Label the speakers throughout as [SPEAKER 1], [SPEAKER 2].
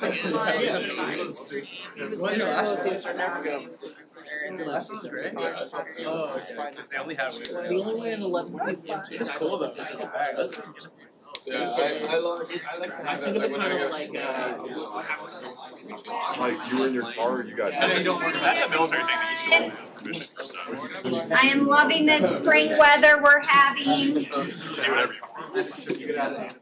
[SPEAKER 1] Last one's great. Oh, okay. They only have
[SPEAKER 2] We only went 11 seasons.
[SPEAKER 1] It's cool though.
[SPEAKER 3] Yeah, I like to have it like when I go
[SPEAKER 4] Like you in your car, you got.
[SPEAKER 1] That's a military thing that you still have to have permission for stuff.
[SPEAKER 5] I am loving this spring weather we're having.
[SPEAKER 1] Do whatever you want.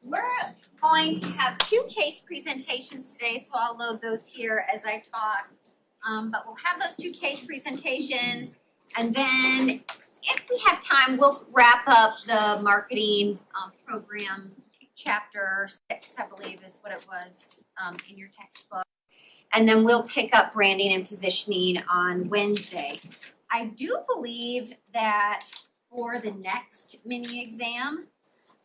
[SPEAKER 5] We're going to have 2 case presentations today, so I'll load those here as I talk. But we'll have those 2 case presentations, and then if we have time, we'll wrap up the marketing program. Chapter 6, I believe, is what it was in your textbook. And then we'll pick up branding and positioning on Wednesday. I do believe that for the next mini exam,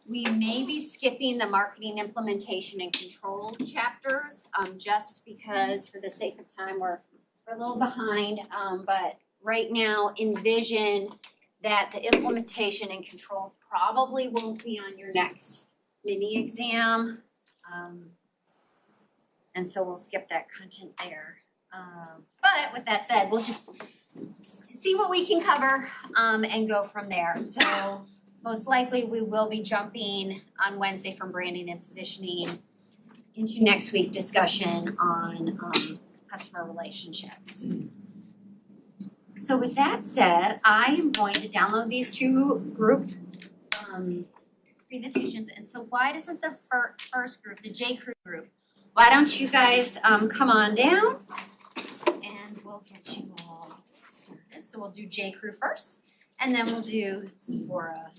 [SPEAKER 5] we may be skipping the marketing implementation and control chapters, just because for the sake of time, we're a little behind. But right now, envision that the implementation and control probably won't be on your next mini exam. And so we'll skip that content there. But with that said, we'll just see what we can cover and go from there. So most likely we will be jumping on Wednesday from branding and positioning into next week discussion on customer relationships. So with that said, I am going to download these 2 group presentations. And so why doesn't the first group, the J. Crew group, why don't you guys come on down and we'll get you all started. So we'll do J. Crew first, and then we'll do Sephora.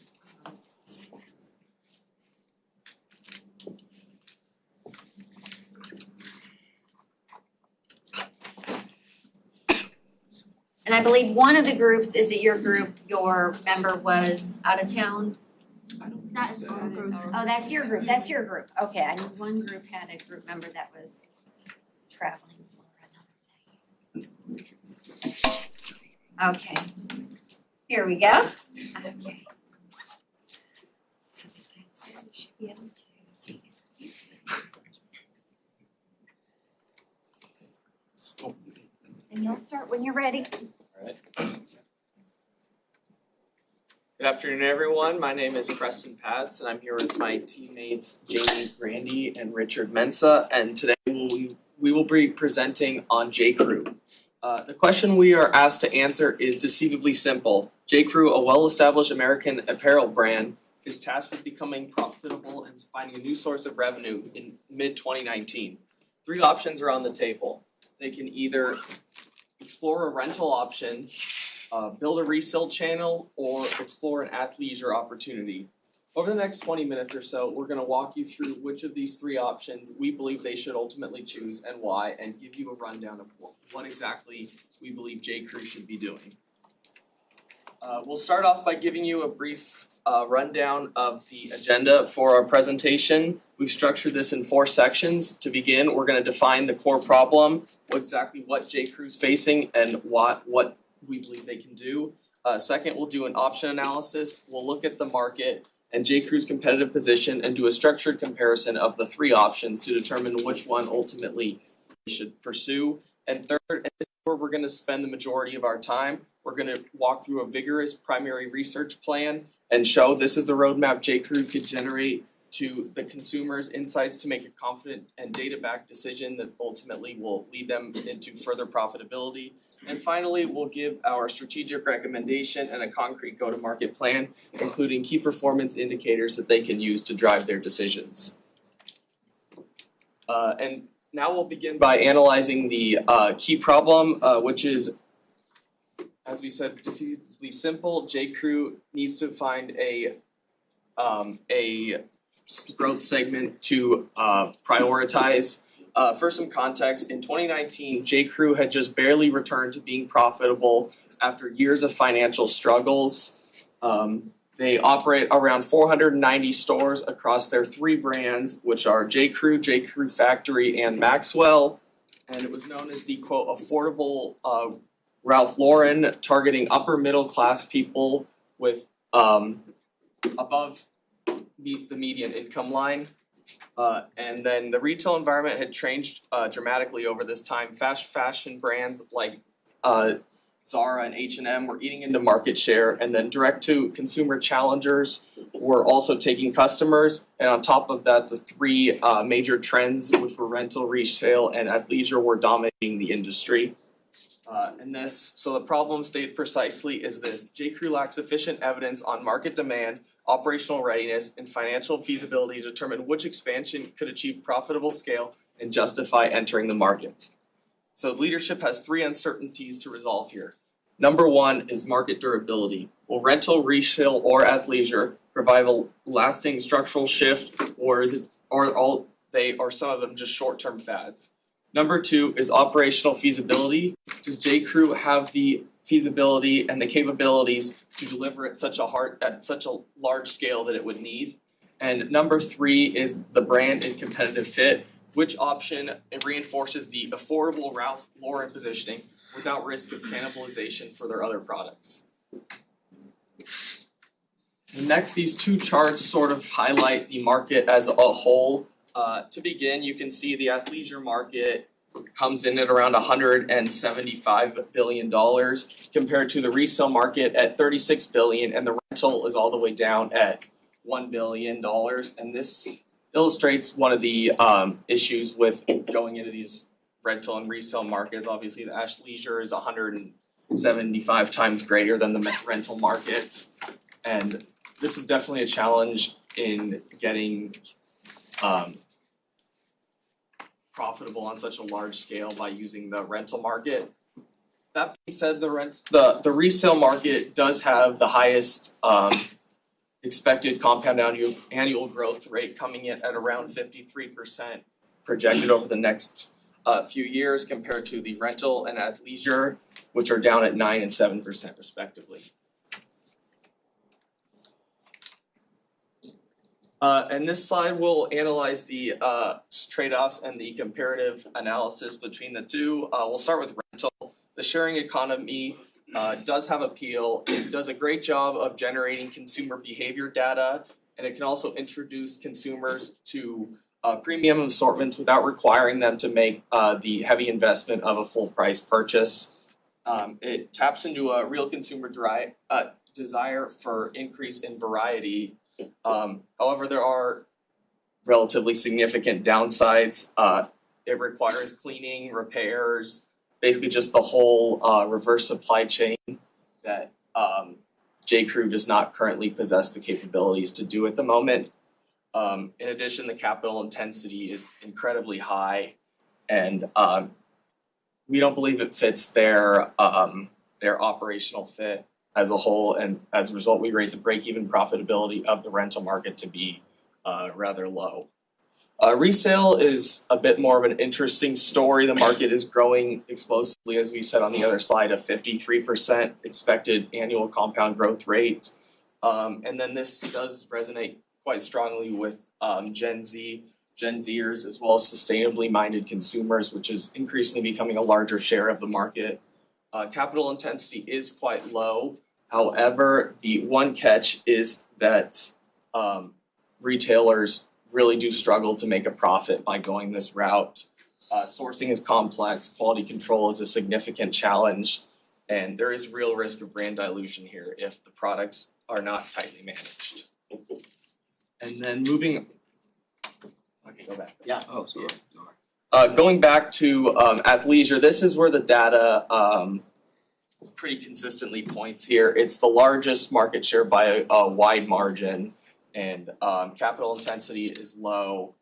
[SPEAKER 5] And I believe one of the groups, is it your group, your member was out of town? That is our group. Oh, that's your group. That's your group. Okay, I knew one group had a group member that was traveling for another thing. Okay, here we go. Okay. So that's it. We should be able to take it. And you'll start when you're ready.
[SPEAKER 6] All right. Good afternoon, everyone. My name is Preston Patz, and I'm here with my teammates Jamie Grandy and Richard Mensa. And today we will be presenting on J. Crew. The question we are asked to answer is deceivably simple. J. Crew, a well-established American apparel brand, is tasked with becoming profitable and finding a new source of revenue in mid-2019. 3 options are on the table. They can either explore a rental option, build a resale channel, or explore an athleisure opportunity. Over the next 20 minutes or so, we're going to walk you through which of these 3 options we believe they should ultimately choose and why, and give you a rundown of what exactly we believe J. Crew should be doing. We'll start off by giving you a brief rundown of the agenda for our presentation. We've structured this in 4 sections. To begin, we're going to define the core problem, exactly what J. Crew's facing, and what we believe they can do. Second, we'll do an option analysis. We'll look at the market and J. Crew's competitive position and do a structured comparison of the 3 options to determine which one ultimately we should pursue. And third, and this is where we're going to spend the majority of our time, we're going to walk through a vigorous primary research plan and show this is the roadmap J. Crew could generate to the consumer's insights to make a confident and data-backed decision that ultimately will lead them into further profitability. And finally, we'll give our strategic recommendation and a concrete go-to-market plan, including key performance indicators that they can use to drive their decisions. And now we'll begin by analyzing the key problem, which is, as we said, definitively simple. J. Crew needs to find a growth segment to prioritize. For some context, in 2019, J. Crew had just barely returned to being profitable after years of financial struggles. They operate around 490 stores across their 3 brands, which are J. Crew Factory, and Maxwell. and it was known as the quote affordable Ralph Lauren, targeting upper middle class people with above the median income line. And then the retail environment had changed dramatically over this time. Fashion brands like Zara and H&M were eating into market share, and then direct-to-consumer challengers were also taking customers. And on top of that, the three major trends, which were rental, resale, and athleisure, were dominating the industry. So the problem stated precisely is this: J.Crew lacks sufficient evidence on market demand, operational readiness, and financial feasibility to determine which expansion could achieve profitable scale and justify entering the market. So leadership has three uncertainties to resolve here. Number one is market durability. Will rental, resale, or athleisure provide a lasting structural shift, or are some of them just short-term fads? Number two is operational feasibility. Does J.Crew have the feasibility and the capabilities to deliver at such a large scale that it would need? And number three is the brand and competitive fit. Which option reinforces the affordable Ralph Lauren positioning without risk of cannibalization for their other products? And next, these two charts sort of highlight the market as a whole. To begin, you can see the athleisure market comes in at around $175 billion compared to the resale market at $36 billion, and the rental is all the way down at $1 billion. And this illustrates one of the issues with going into these rental and resale markets. Obviously, the athleisure is 175 times greater than the rental market, and this is definitely a challenge in getting profitable on such a large scale by using the rental market. That being said, the resale market does have the highest expected compound annual growth rate, coming in at around 53% projected over the next few years, compared to the rental and athleisure, which are down at 9% and 7% respectively. And this slide will analyze the trade-offs and the comparative analysis between the two. We'll start with rental. The sharing economy does have appeal. It does a great job of generating consumer behavior data, and it can also introduce consumers to premium assortments without requiring them to make the heavy investment of a full price purchase. It taps into a real consumer desire for increase in variety. However, there are relatively significant downsides. It requires cleaning, repairs, basically just the whole reverse supply chain that J.Crew does not currently possess the capabilities to do at the moment. In addition, the capital intensity is incredibly high, and we don't believe it fits their operational fit as a whole, and as a result, we rate the break-even profitability of the rental market to be rather low. Resale is a bit more of an interesting story. The market is growing explosively, as we said on the other slide, a 53% expected annual compound growth rate. And then this does resonate quite strongly with Gen Zers, as well as sustainably minded consumers, which is increasingly becoming a larger share of the market. Capital intensity is quite low. However, the one catch is that retailers really do struggle to make a profit by going this route. Sourcing is complex, quality control is a significant challenge, and there is real risk of brand dilution here if the products are not tightly managed. And then go back.
[SPEAKER 7] Yeah, oh, sorry.
[SPEAKER 6] Going back to athleisure, this is where the data pretty consistently points here. It's the largest market share by a wide margin, and capital intensity is low.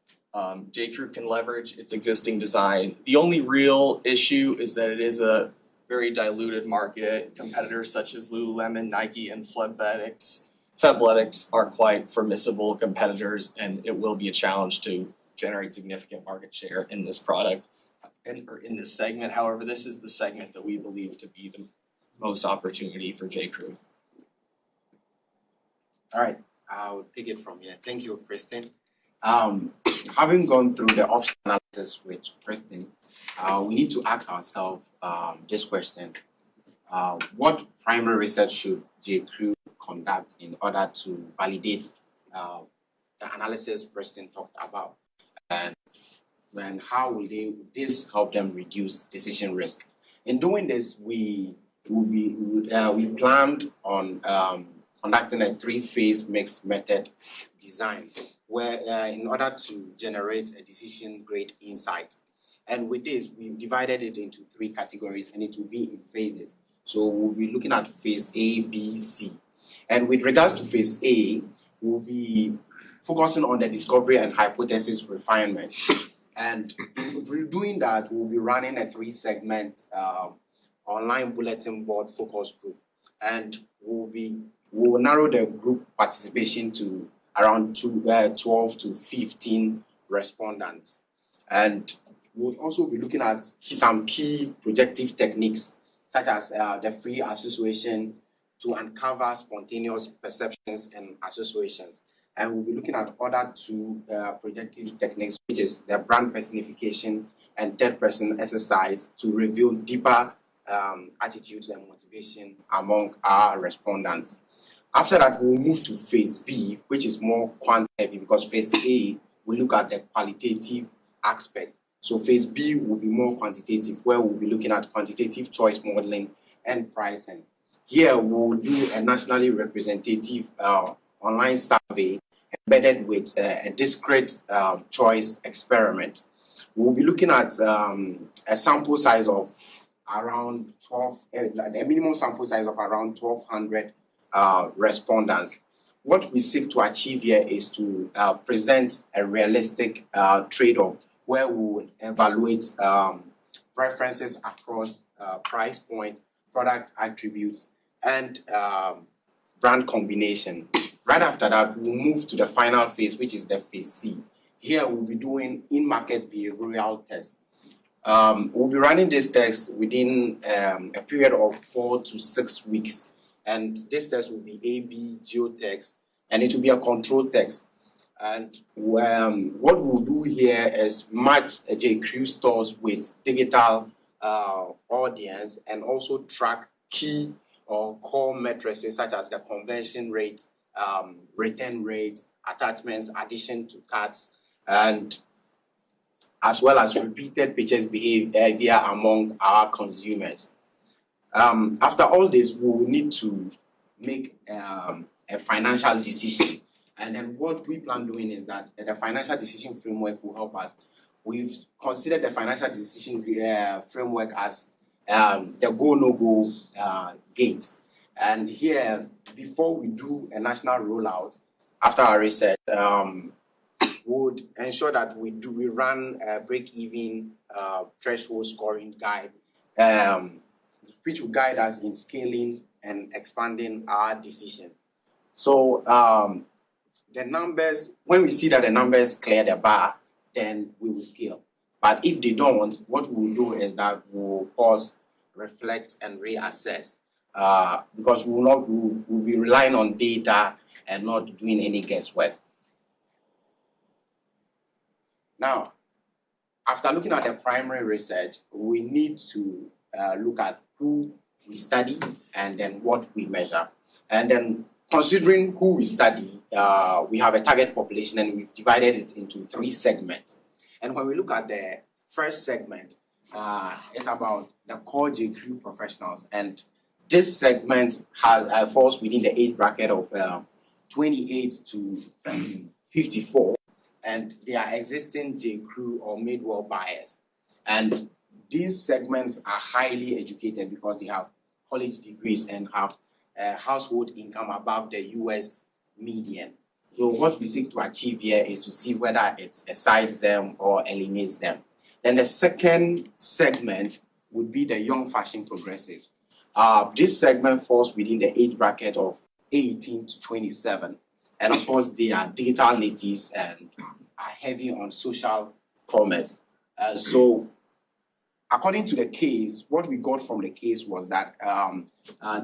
[SPEAKER 6] J.Crew can leverage its existing design. The only real issue is that it is a very diluted market. Competitors such as Lululemon, Nike, and Fabletics are quite formidable competitors, and it will be a challenge to generate significant market share in this product or in this segment. However, this is the segment that we believe to be the most opportunity for J.Crew.
[SPEAKER 7] All right, I'll take it from here. Thank you, Kristen. Having gone through the option analysis with Kristen, we need to ask ourselves this question. What primary research should J.Crew conduct in order to validate the analysis Preston talked about? And how will this help them reduce decision risk? In doing this, we planned on conducting a 3-phase mixed method design, where in order to generate a decision grade insight. And with this, we've divided it into 3 categories, and it will be in phases. So we'll be looking at phase A, B, C. And with regards to phase A, we'll be focusing on the discovery and hypothesis refinement. And in doing that, we'll be running a 3-segment online bulletin board focus group. And we will narrow the group participation to around 12 to 15 respondents. And we'll also be looking at some key projective techniques, such as the free association to uncover spontaneous perceptions and associations. And we'll be looking at other 2 projective techniques, which is the brand personification and third-person exercise to reveal deeper attitudes and motivation among our respondents. After that, we'll move to phase B, which is more quant-heavy, because phase A will look at the qualitative aspect. So phase B will be more quantitative, where we'll be looking at quantitative choice modeling and pricing. Here, we'll do a nationally representative online survey embedded with a discrete choice experiment. We'll be looking at a sample size of around 12, a minimum sample size of around 1,200 respondents. What we seek to achieve here is to present a realistic trade-off where we will evaluate preferences across price point, product attributes, and brand combination. Right after that, we'll move to the final phase, which is the phase C. Here, we'll be doing in-market behavioral tests. We'll be running this test within a period of 4 to 6 weeks. And this test will be A/B geotext, and it will be a control text. And what we'll do here is match J.Crew stores with digital audience, and also track key or core metrics such as the conversion rate, return rate, attachments, addition to carts, and as well as repeated purchase behavior among our consumers. After all this, we will need to make a financial decision. And then what we plan doing is that the financial decision framework will help us. We've considered the financial decision framework as the go, no go gate. And here, before we do a national rollout, after our research, would ensure that we run a break-even threshold scoring guide, which will guide us in scaling and expanding our decision. So the numbers, when we see that the numbers clear the bar, then we will scale. But if they don't, what we'll do is that we'll pause, reflect, and reassess, because we'll be relying on data and not doing any guesswork. Now, after looking at the primary research, we need to look at who we study and then what we measure. And then considering who we study, we have a target population, and we've divided it into 3 segments. And when we look at the first segment, it's about the core J.Crew professionals. And this segment falls within the age bracket of 28 to 54. And they are existing J.Crew or Madewell buyers. And these segments are highly educated because they have college degrees and have household income above the US median. So what we seek to achieve here is to see whether it excites them or eliminates them. Then the second segment would be the young fashion progressive. This segment falls within the age bracket of 18 to 27. And of course, they are digital natives and are heavy on social commerce. So according to the case, what we got from the case was that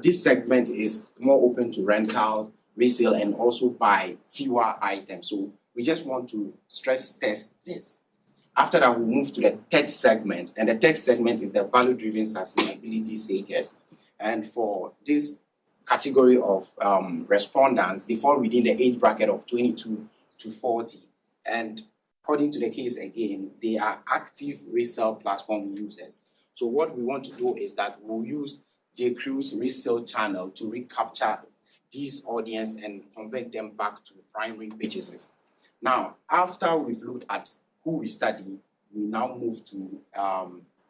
[SPEAKER 7] this segment is more open to rentals, resale, and also buy fewer items. So we just want to stress test this. After that, we'll move to the third segment, and the third segment is the value-driven sustainability seekers. And for this category of respondents, they fall within the age bracket of 22 to 40. And according to the case again, they are active resale platform users. So what we want to do is that we'll use J.Crew's resale channel to recapture this audience and convert them back to primary purchases. Now, after we've looked at who we study, we now move to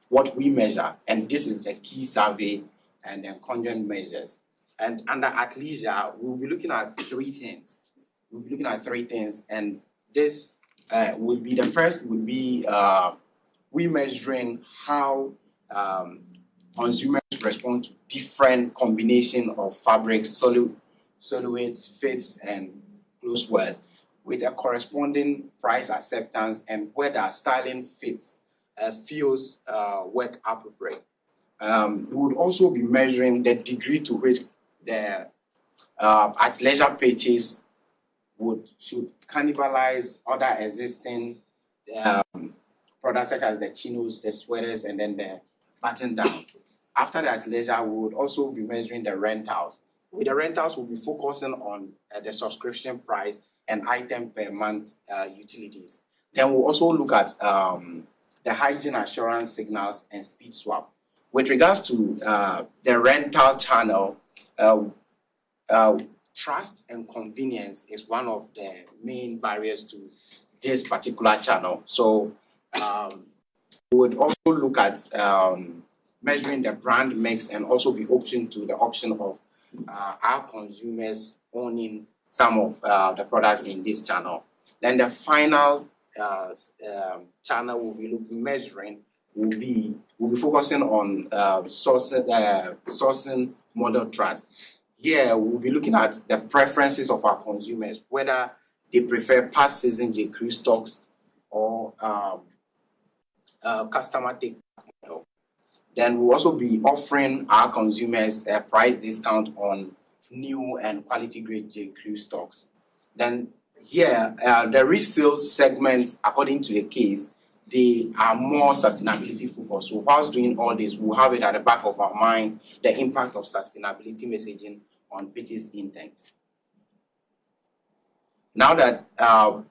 [SPEAKER 7] what we measure, and this is the key survey and then conjoint measures. And under athleisure, we'll be looking at three things. And this will be the first would be we measuring how consumers respond to different combination of fabrics, silhouettes, fits, and clothes wears, with a corresponding price acceptance and whether styling fits feels work appropriate. We would also be measuring the degree to which the athleisure purchase should cannibalize other existing products such as the chinos, the sweaters, and then the button down. After the athleisure, we would also be measuring the rentals. With the rentals, we'll be focusing on the subscription price and item per month utilities. Then we'll also look at the hygiene assurance signals and speed swap. With regards to the rental channel, trust and convenience is one of the main barriers to this particular channel. So we would also look at measuring the brand mix and also be open to the option of our consumers owning some of the products in this channel. Then the final channel we'll be measuring will be focusing on sourcing model trust. Here we'll be looking at the preferences of our consumers, whether they prefer past season J.Crew stocks or customer take model. Then we'll also be offering our consumers a price discount on new and quality grade J.Crew stocks. Then here, the resale segments, according to the case, they are more sustainability focused. So whilst doing all this, we'll have it at the back of our mind, the impact of sustainability messaging on purchase intent. Now that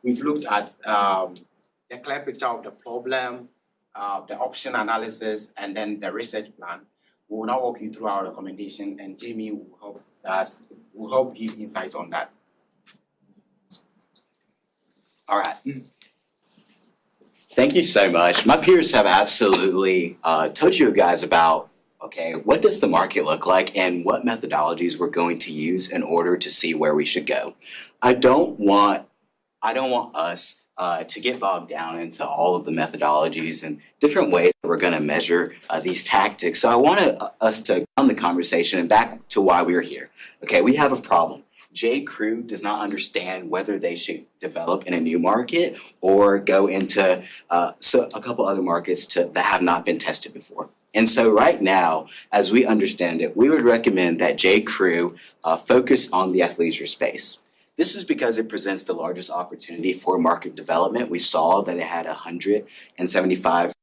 [SPEAKER 7] we've looked at the clear picture of the problem, the option analysis, and then the research plan, we will now walk you through our recommendation, and Jamie will help give insight on that.
[SPEAKER 8] All right. Thank you so much. My peers have absolutely told you guys about, okay, what does the market look like and what methodologies we're going to use in order to see where we should go. I don't want us to get bogged down into all of the methodologies and different ways that we're going to measure these tactics. So I want us to on the conversation and back to why we're here. Okay, we have a problem. J.Crew does not understand whether they should develop in a new market or go into a couple other markets that have not been tested before. And so right now, as we understand it, we would recommend that J.Crew focus on the athleisure space. This is because it presents the largest opportunity for market development. We saw that it had $175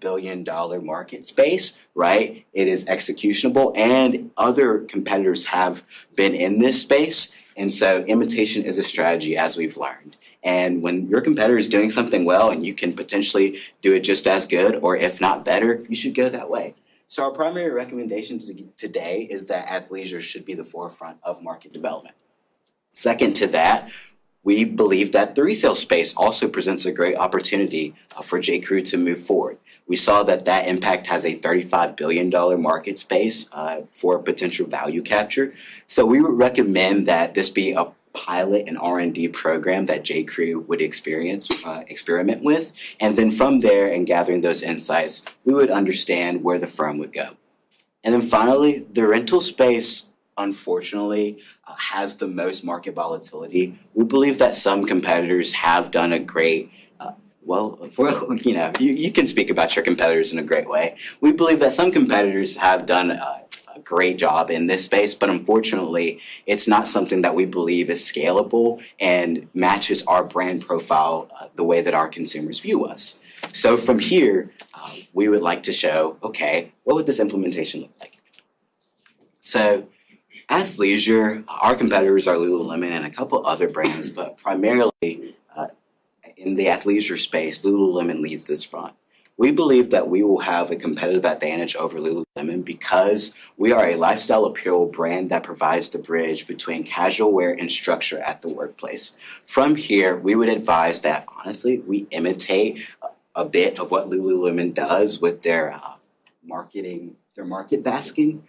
[SPEAKER 8] billion market space, right? It is executionable, and other competitors have been in this space. And so imitation is a strategy, as we've learned. And when your competitor is doing something well and you can potentially do it just as good, or if not better, you should go that way. So our primary recommendation today is that athleisure should be the forefront of market development. Second to that, we believe that the resale space also presents a great opportunity for J.Crew to move forward. We saw that impact has a $35 billion market space for potential value capture. So we would recommend that this be a pilot and R&D program that J.Crew would experiment with. And then from there and gathering those insights, we would understand where the firm would go. And then finally, the rental space, unfortunately, has the most market volatility. We believe that some competitors have done a great, you can speak about your competitors in a great way. We believe that some competitors have done a great job in this space, but unfortunately, it's not something that we believe is scalable and matches our brand profile the way that our consumers view us. So from here, we would like to show, okay, what would this implementation look like? So athleisure, our competitors are Lululemon and a couple other brands, but primarily in the athleisure space, Lululemon leads this front. We believe that we will have a competitive advantage over Lululemon because we are a lifestyle apparel brand that provides the bridge between casual wear and structure at the workplace. From here, we would advise that, honestly, we imitate a bit of what Lululemon does with their marketing, their market basketing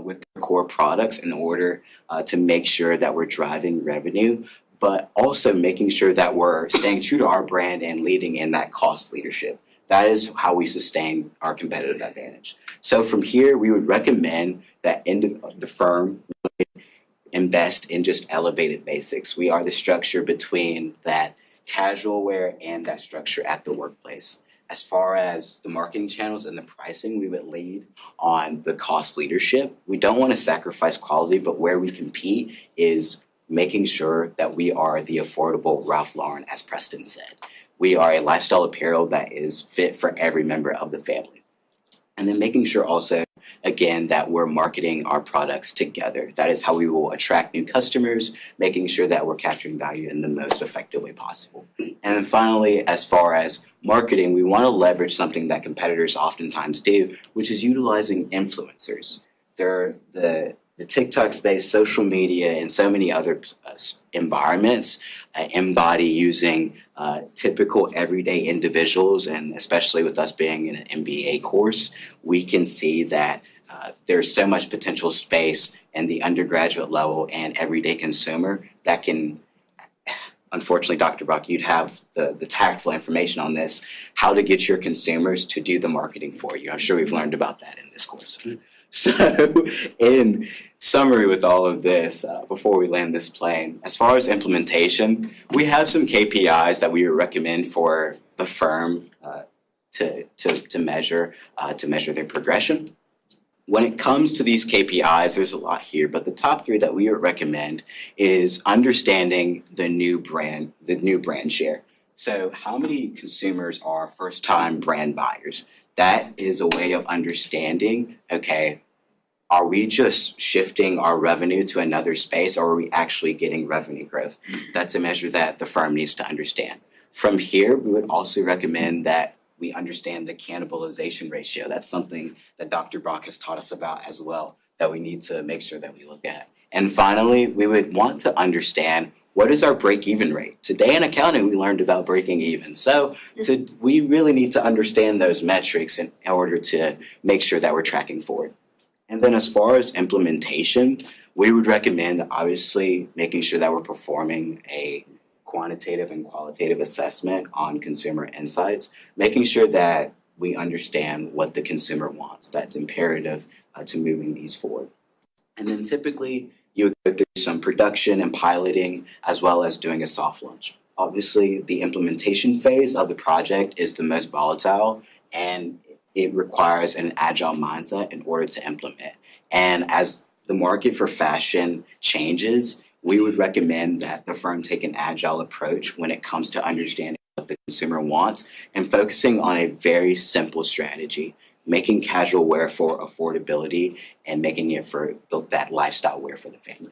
[SPEAKER 8] with their core products in order to make sure that we're driving revenue, but also making sure that we're staying true to our brand and leading in that cost leadership. That is how we sustain our competitive advantage. So from here, we would recommend that the firm would invest in just elevated basics. We are the structure between that casual wear and that structure at the workplace. As far as the marketing channels and the pricing, we would lead on the cost leadership. We don't want to sacrifice quality, but where we compete is making sure that we are the affordable Ralph Lauren, as Preston said. We are a lifestyle apparel that is fit for every member of the family. And then making sure also, again, that we're marketing our products together. That is how we will attract new customers, making sure that we're capturing value in the most effective way possible. And then finally, as far as marketing, we want to leverage something that competitors oftentimes do, which is utilizing influencers. They're the TikTok space, social media, and so many other environments embody using typical everyday individuals, and especially with us being in an MBA course, we can see that there's so much potential space in the undergraduate level and everyday consumer that can, unfortunately, Dr. Brock, you'd have the tactful information on this, how to get your consumers to do the marketing for you. I'm sure we've learned about that in this course. So in summary with all of this, before we land this plane, as far as implementation, we have some KPIs that we would recommend for the firm to measure their progression. When it comes to these KPIs, there's a lot here, but the top three that we would recommend is understanding the new brand share. So how many consumers are first-time brand buyers? That is a way of understanding, okay, are we just shifting our revenue to another space, or are we actually getting revenue growth? That's a measure that the firm needs to understand. From here, we would also recommend that we understand the cannibalization ratio. That's something that Dr. Brock has taught us about as well, that we need to make sure that we look at. And finally, we would want to understand, what is our break-even rate? Today in accounting, we learned about breaking even. So we really need to understand those metrics in order to make sure that we're tracking forward. And then as far as implementation, we would recommend obviously making sure that we're performing a quantitative and qualitative assessment on consumer insights, making sure that we understand what the consumer wants. That's imperative to moving these forward. And then typically, you would go through some production and piloting, as well as doing a soft launch. Obviously, the implementation phase of the project is the most volatile, and it requires an agile mindset in order to implement. And as the market for fashion changes, we would recommend that the firm take an agile approach when it comes to understanding what the consumer wants and focusing on a very simple strategy, making casual wear for affordability and making it for that lifestyle wear for the family.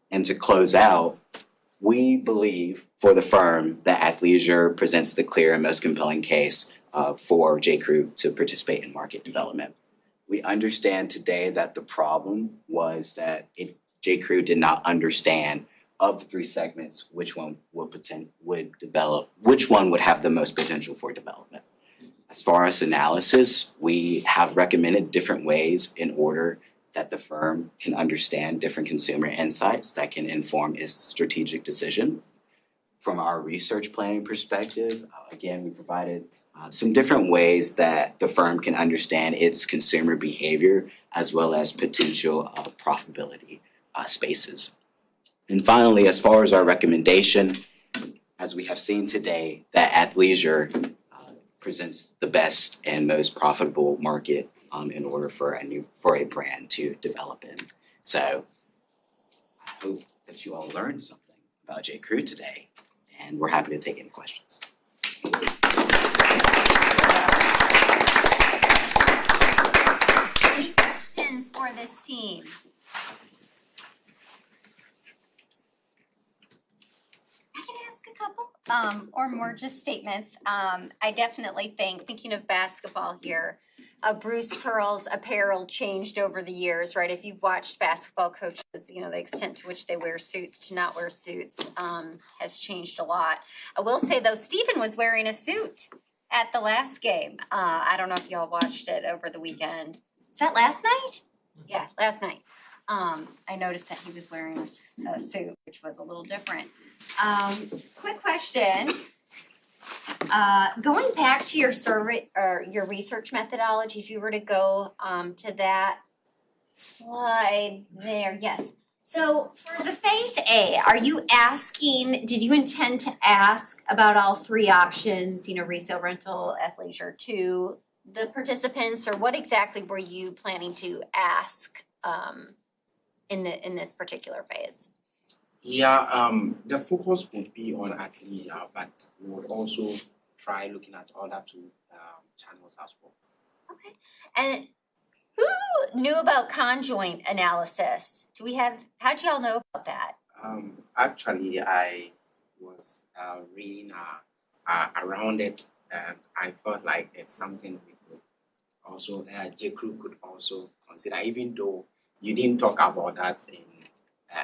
[SPEAKER 8] And to close out, we believe for the firm that athleisure presents the clear and most compelling case for J.Crew to participate in market development. We understand today that the problem was that J.Crew did not understand, of the three segments, which one would develop, which one would have the most potential for development. As far as analysis, we have recommended different ways in order that the firm can understand different consumer insights that can inform its strategic decision. From our research planning perspective, again, we provided some different ways that the firm can understand its consumer behavior as well as potential profitability spaces. And finally, as far as our recommendation, as we have seen today, that athleisure presents the best and most profitable market in order for a brand to develop in. So I hope that you all learned something about J.Crew today, and we're happy to take any questions.
[SPEAKER 5] Any questions for this team? I can ask a couple, or more just statements. I definitely think, thinking of basketball here, Bruce Pearl's apparel changed over the years, right? If you've watched basketball coaches, you know, the extent to which they wear suits to not wear suits has changed a lot. I will say though, Stephen was wearing a suit at the last game. I don't know if y'all watched it over the weekend. Is that last night? Yeah, last night. I noticed that he was wearing a suit, which was a little different. Quick question. Going back to your survey or your research methodology, if you were to go to that slide there, yes. So for the phase A, are you asking, did you intend to ask about all three options, you know, resale, rental, athleisure, to the participants, or what exactly were you planning to ask in this particular phase?
[SPEAKER 7] Yeah, the focus would be on athleisure, but we would also try looking at other two channels as well.
[SPEAKER 5] Okay. And who knew about conjoint analysis? How'd y'all know about that?
[SPEAKER 7] Actually, I was reading around it, and I felt like it's something we could also, J.Crew could also consider, even though you didn't talk about that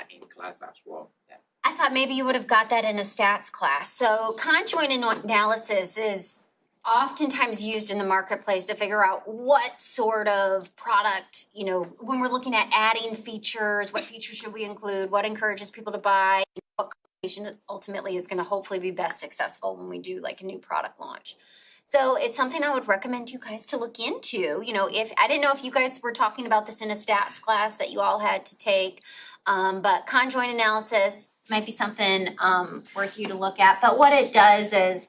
[SPEAKER 7] in class as well. Yeah.
[SPEAKER 5] I thought maybe you would have got that in a stats class. So conjoint analysis is oftentimes used in the marketplace to figure out what sort of product, you know, when we're looking at adding features, what features should we include, what encourages people to buy, what combination ultimately is going to hopefully be best successful when we do like a new product launch. So it's something I would recommend you guys to look into. You know, if I didn't know if you guys were talking about this in a stats class that you all had to take, but conjoint analysis might be something worth you to look at. But what it does is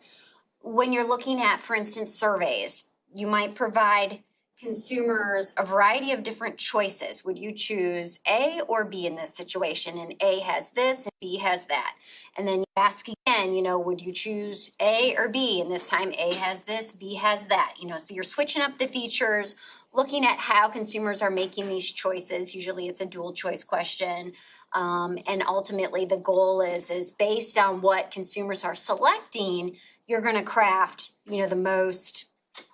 [SPEAKER 5] when you're looking at, for instance, surveys, you might provide consumers a variety of different choices. Would you choose A or B in this situation? And A has this and B has that. And then you ask again, you know, would you choose A or B? And this time A has this, B has that. You know, so you're switching up the features, looking at how consumers are making these choices. Usually it's a dual choice question. And ultimately the goal is based on what consumers are selecting, you're going to craft, you know, the most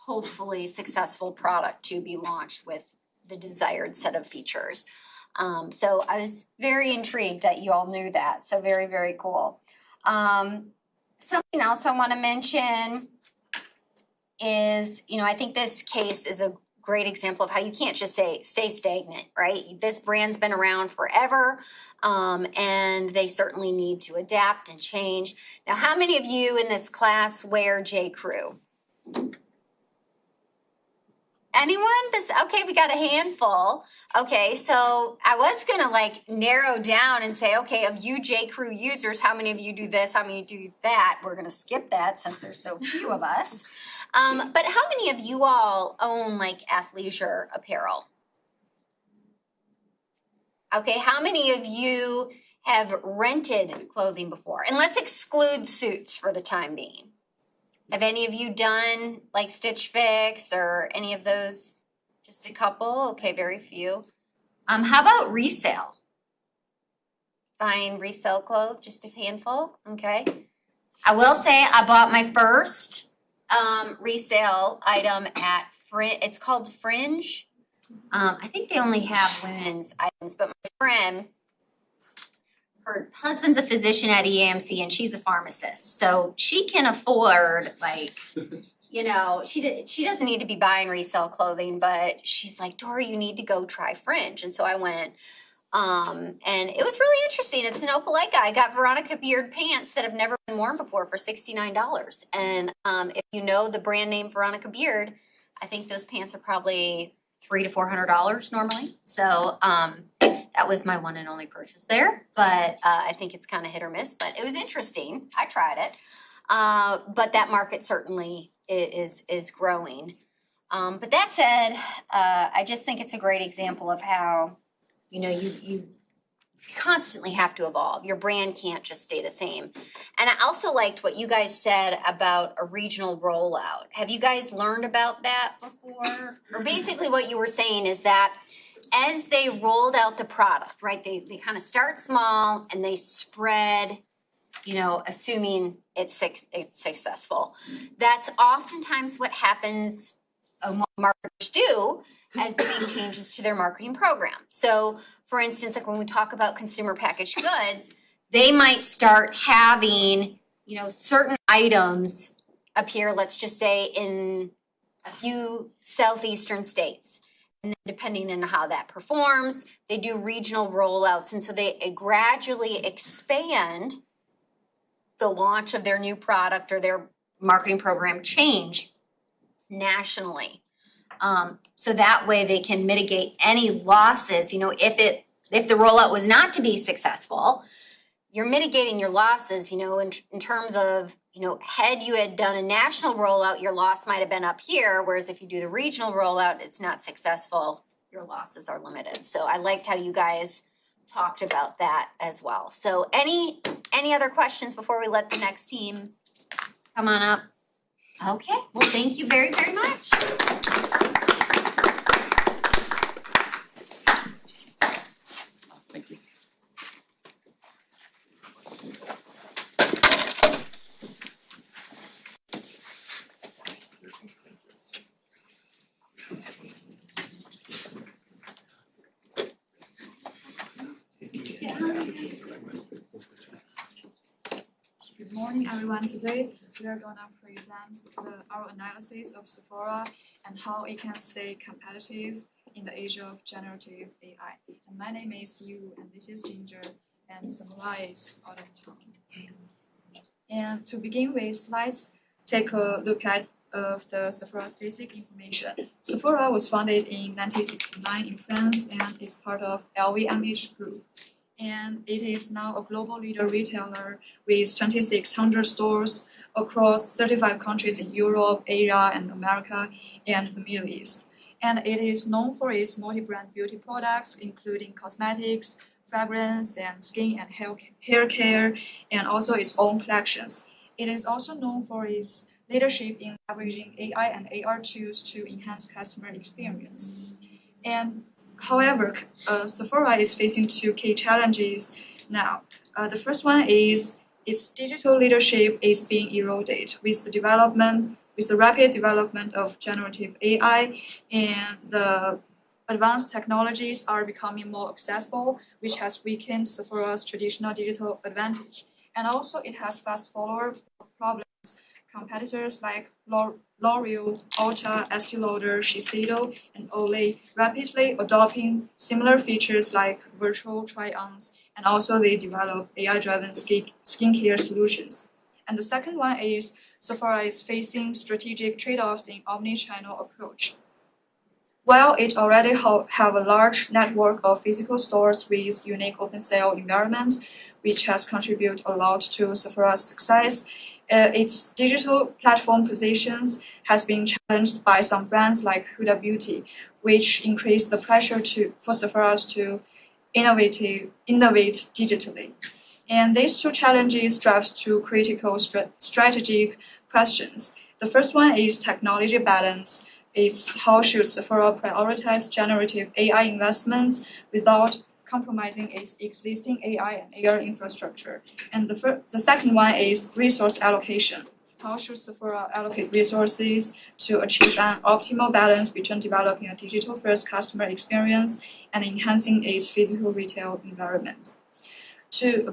[SPEAKER 5] hopefully successful product to be launched with the desired set of features. So I was very intrigued that you all knew that. So very, very cool. Something else I want to mention is, you know, I think this case is a great example of how you can't just say stay stagnant, right? This brand's been around forever, and they certainly need to adapt and change. Now, how many of you in this class wear J.Crew? Anyone? Okay, we got a handful. Okay, so I was gonna like narrow down and say, okay, of you J.Crew users, how many of you do this? How many do that? We're gonna skip that since there's so few of us. But how many of you all own like athleisure apparel? Okay, how many of you have rented clothing before? And let's exclude suits for the time being. Have any of you done like Stitch Fix or any of those? Just a couple? Okay, very few. How about resale? Buying resale clothes, just a handful, okay. I will say I bought my first resale item at it's called Fringe. I think they only have women's items, but my friend, her husband's a physician at EAMC and she's a pharmacist. So she can afford like, you know, she doesn't need to be buying resale clothing, but she's like, Dory, you need to go try Fringe. And so I went, and it was really interesting. It's an Opelika. I got Veronica Beard pants that have never been worn before for $69. And if you know the brand name Veronica Beard, I think those pants are probably $300 to $400 normally. So that was my one and only purchase there. But I think it's kind of hit or miss. But it was interesting. I tried it. But that market certainly is growing. But that said, I just think it's a great example of how, you know, you constantly have to evolve. Your brand can't just stay the same. And I also liked what you guys said about a regional rollout. Have you guys learned about that before? Or basically what you were saying is that as they rolled out the product, right, they kind of start small and they spread, assuming it's successful. That's oftentimes what happens, what marketers do as they make changes to their marketing program. So, for instance, like when we talk about consumer packaged goods, they might start having, certain items appear, let's just say, in a few southeastern states. And then depending on how that performs, they do regional rollouts. And so they gradually expand the launch of their new product or their marketing program change nationally. So that way they can mitigate any losses. If the rollout was not to be successful, you're mitigating your losses, in terms of, had you had done a national rollout, your loss might have been up here, whereas if you do the regional rollout, it's not successful, your losses are limited. So I liked how you guys talked about that as well. So any other questions before we let the next team come on up? Okay, well, thank you very, very much.
[SPEAKER 8] Thank you.
[SPEAKER 9] Good morning, everyone. Today we are gonna present our analysis of Sephora and how it can stay competitive in the age of generative AI. And my name is Yu, and this is Ginger, and Sephora is out of town. And to begin with, let's take a look at the Sephora's basic information. Sephora was founded in 1969 in France and is part of LVMH Group. And it is now a global leader retailer with 2,600 stores across 35 countries in Europe, Asia, and America, and the Middle East. And it is known for its multi-brand beauty products, including cosmetics, fragrance, and skin and hair care, and also its own collections. It is also known for its leadership in leveraging AI and AR tools to enhance customer experience. And however, Sephora is facing two key challenges now. The first one is its digital leadership is being eroded with the rapid development of generative AI, and the advanced technologies are becoming more accessible, which has weakened Sephora's traditional digital advantage. And also, it has fast follower problems. Competitors like L'Oreal, Ulta, Estee Lauder, Shiseido, and Olay rapidly adopting similar features like virtual try-ons, and also they develop AI-driven skincare solutions. And the second one is Sephora is facing strategic trade-offs in omni-channel approach. While it already have a large network of physical stores with unique open sale environment, which has contributed a lot to Sephora's success, its digital platform positions has been challenged by some brands like Huda Beauty, which increase the pressure for Sephora to innovate digitally. And these two challenges drive two critical strategic questions. The first one is technology balance. It's how should Sephora prioritize generative AI investments without compromising its existing AI and AR infrastructure. And the second one is resource allocation. How should Sephora allocate resources to achieve an optimal balance between developing a digital-first customer experience and enhancing its physical retail environment?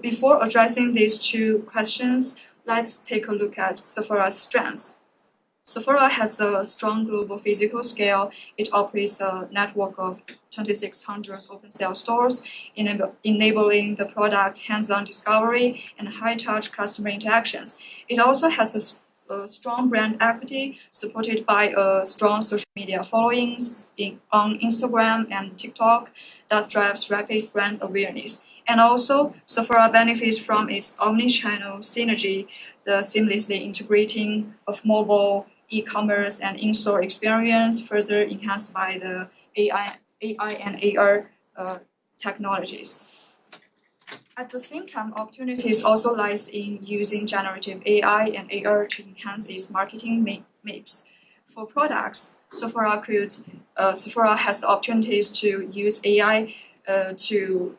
[SPEAKER 9] Before addressing these two questions, let's take a look at Sephora's strengths. Sephora has a strong global physical scale. It operates a network of 2,600 open sale stores, enabling the product hands-on discovery and high-touch customer interactions. It also has a strong brand equity supported by a strong social media followings on Instagram and TikTok that drives rapid brand awareness. And also, Sephora benefits from its omni-channel synergy, the seamlessly integrating of mobile, e-commerce, and in-store experience, further enhanced by the AI and AR technologies. At the same time, opportunities also lies in using generative AI and AR to enhance its marketing mix. For products, Sephora has opportunities to use AI to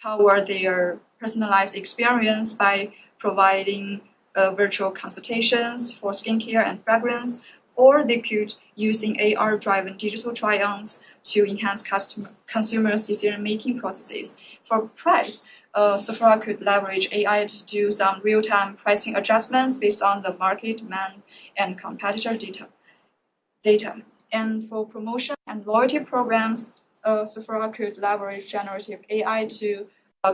[SPEAKER 9] power their personalized experience by providing virtual consultations for skincare and fragrance, or they could using AR-driven digital try-ons to enhance consumers' decision-making processes. For price, Sephora could leverage AI to do some real-time pricing adjustments based on the market demand and competitor data. And for promotion and loyalty programs, Sephora could leverage generative AI to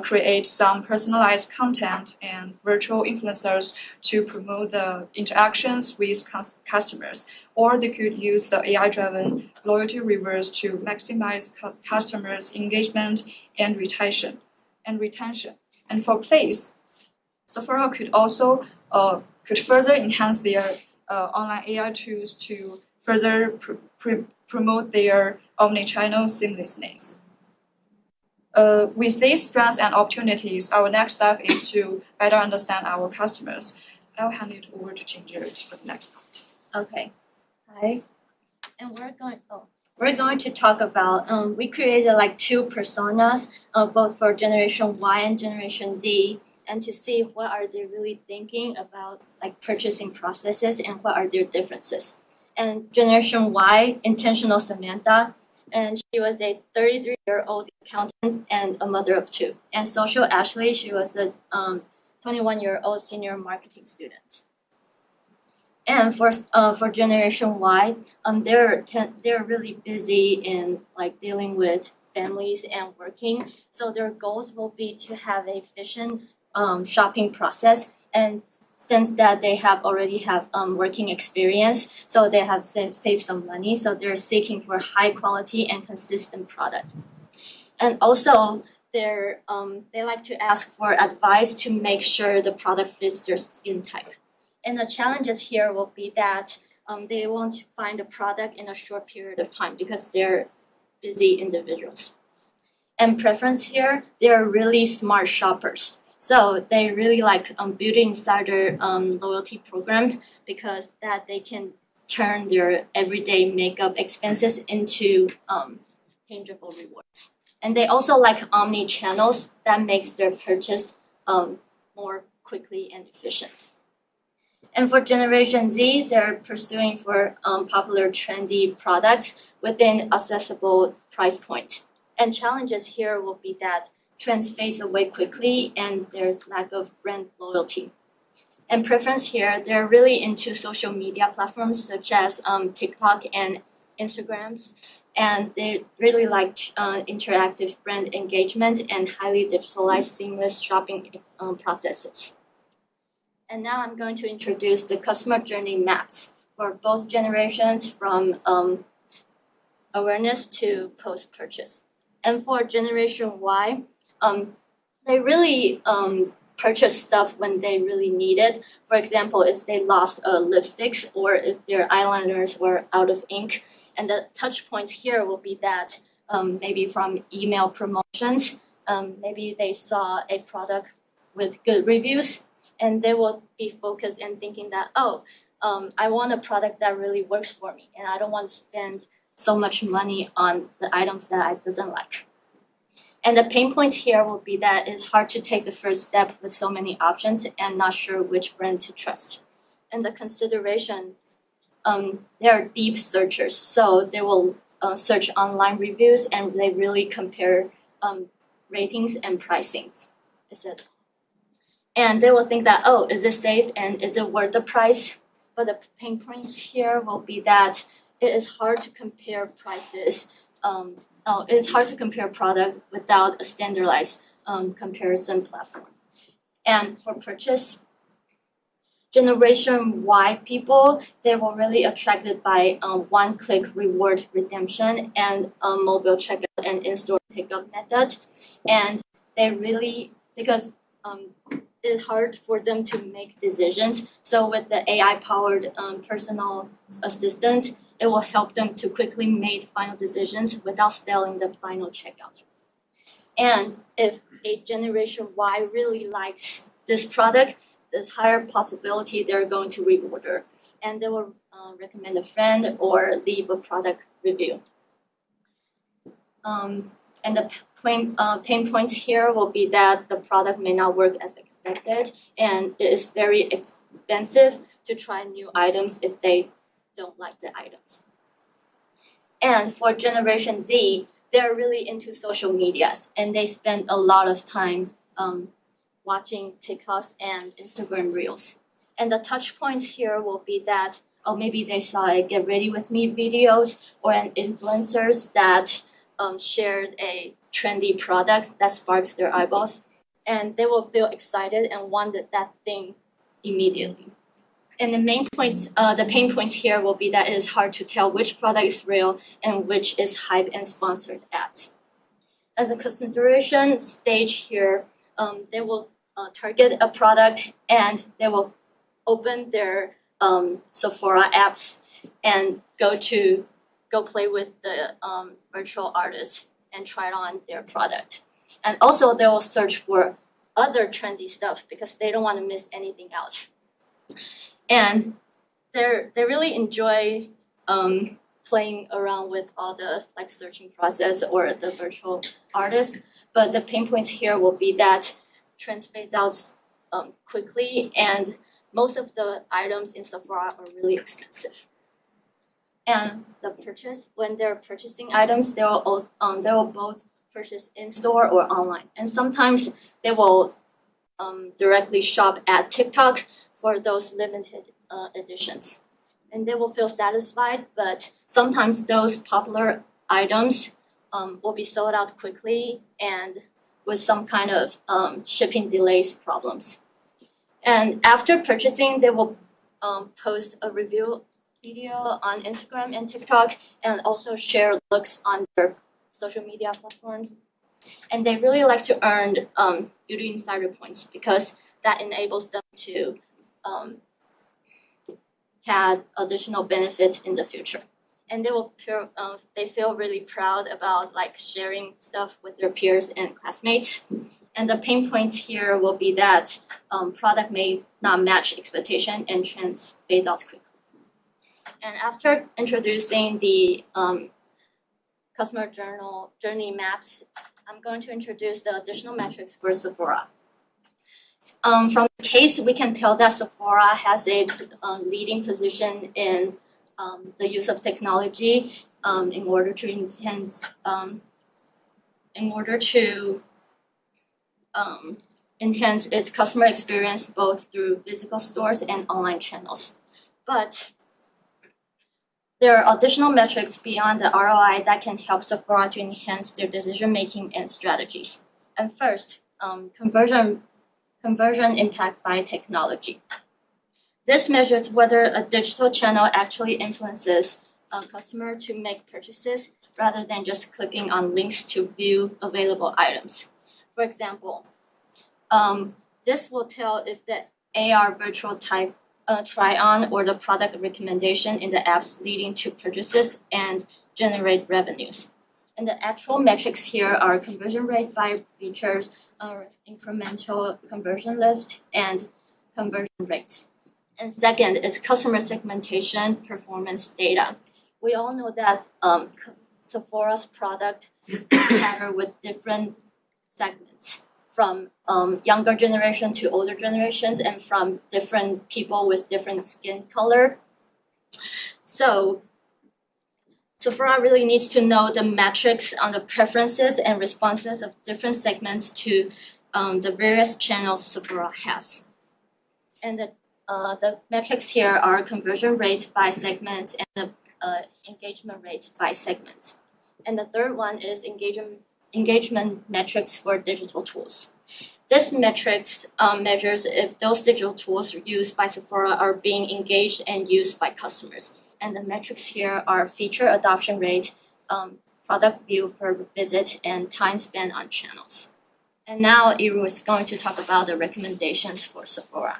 [SPEAKER 9] create some personalized content and virtual influencers to promote the interactions with customers. Or they could use the AI-driven loyalty rewards to maximize customers' engagement and retention. And for Place, Sephora could also could further enhance their online AI tools to further promote their omnichannel seamlessness. With these strengths and opportunities, our next step is to better understand our customers. I'll hand it over to Ginger for the next part.
[SPEAKER 10] Okay. Hi. And we're going to talk about we created like two personas, both for Generation Y and Generation Z, and to see what are they really thinking about like purchasing processes and what are their differences. And Generation Y, Intentional Samantha, and she was a 33-year-old accountant and a mother of two. And Social Ashley, she was a 21-year-old senior marketing student. And for Generation Y, they're really busy in like dealing with families and working. So their goals will be to have a efficient shopping process. And since that they already have working experience, so they have saved some money. So they're seeking for high quality and consistent product. And also they like to ask for advice to make sure the product fits their skin type. And the challenges here will be that they won't find a product in a short period of time because they're busy individuals. And preference here, they're really smart shoppers. So they really like Beauty Insider loyalty program because that they can turn their everyday makeup expenses into tangible rewards. And they also like omni-channels that makes their purchase more quickly and efficient. And for Generation Z, they're pursuing for popular trendy products within accessible price point. And challenges here will be that trends fade away quickly and there's lack of brand loyalty. And preference here, they're really into social media platforms such as TikTok and Instagrams. And they really like interactive brand engagement and highly digitalized seamless shopping processes. And now I'm going to introduce the customer journey maps for both generations from awareness to post-purchase. And for Generation Y, they really purchase stuff when they really need it. For example, if they lost lipsticks or if their eyeliners were out of ink. And the touch points here will be that maybe from email promotions, maybe they saw a product with good reviews, and they will be focused and thinking that, I want a product that really works for me, and I don't want to spend so much money on the items that I doesn't like. And the pain point here will be that it's hard to take the first step with so many options and not sure which brand to trust. And the considerations, they are deep searchers, so they will search online reviews and they really compare ratings and pricings, etc. And they will think that, is it safe and is it worth the price? But the pain point here will be that it is hard to compare prices. It's hard to compare product without a standardized comparison platform. And for purchase, Generation Y people, they were really attracted by one-click reward redemption and mobile checkout and in-store pickup method. And they really, because it's hard for them to make decisions. So with the AI-powered personal assistant, it will help them to quickly make final decisions without stealing the final checkout. And if a generation Y really likes this product, there's higher possibility they're going to reorder, and they will recommend a friend or leave a product review. And the pain points here will be that the product may not work as expected, and it is very expensive to try new items if they don't like the items. And for Generation Z, they're really into social medias, and they spend a lot of time watching TikToks and Instagram Reels. And the touch points here will be that, or maybe they saw a Get Ready With Me videos or an influencers that shared a trendy product that sparks their eyeballs, and they will feel excited and want that thing immediately. And the pain points here will be that it is hard to tell which product is real and which is hype and sponsored ads. As a consideration stage here, they will target a product and they will open their Sephora apps and go play with the virtual artist and try on their product. And also they will search for other trendy stuff because they don't want to miss anything out. And they really enjoy playing around with all the searching process or the virtual artist. But the pain points here will be that trends fade out quickly, and most of the items in Sephora are really expensive. And the purchase, when they're purchasing items, they will both purchase in store or online. And sometimes they will directly shop at TikTok for those limited editions. And they will feel satisfied, but sometimes those popular items will be sold out quickly and with some kind of shipping delays problems. And after purchasing, they will post a review video on Instagram and TikTok and also share looks on their social media platforms. And they really like to earn beauty insider points because that enables them to have additional benefits in the future. And they feel really proud about sharing stuff with their peers and classmates. And the pain points here will be that product may not match expectation and trends fade out quickly. And after introducing the customer journey maps, I'm going to introduce the additional metrics for Sephora. From the case, we can tell that Sephora has a leading position in the use of technology in order to enhance its customer experience both through physical stores and online channels. But there are additional metrics beyond the ROI that can help Sephora to enhance their decision-making and strategies. And first, conversion impact by technology. This measures whether a digital channel actually influences a customer to make purchases rather than just clicking on links to view available items. For example, this will tell if the AR virtual type try-on or the product recommendation in the apps leading to purchases and generate revenues. And the actual metrics here are conversion rate by features, incremental conversion lift, and conversion rates. And second is customer segmentation performance data. We all know that Sephora's product cater with different segments, from younger generation to older generations, and from different people with different skin color. So Sephora really needs to know the metrics on the preferences and responses of different segments to the various channels Sephora has. And the metrics here are conversion rates by segments and the engagement rates by segments. And the third one is engagement metrics for digital tools. This metrics measures if those digital tools used by Sephora are being engaged and used by customers. And the metrics here are feature adoption rate, product view per visit, and time spent on channels. And now Iru is going to talk about the recommendations for Sephora.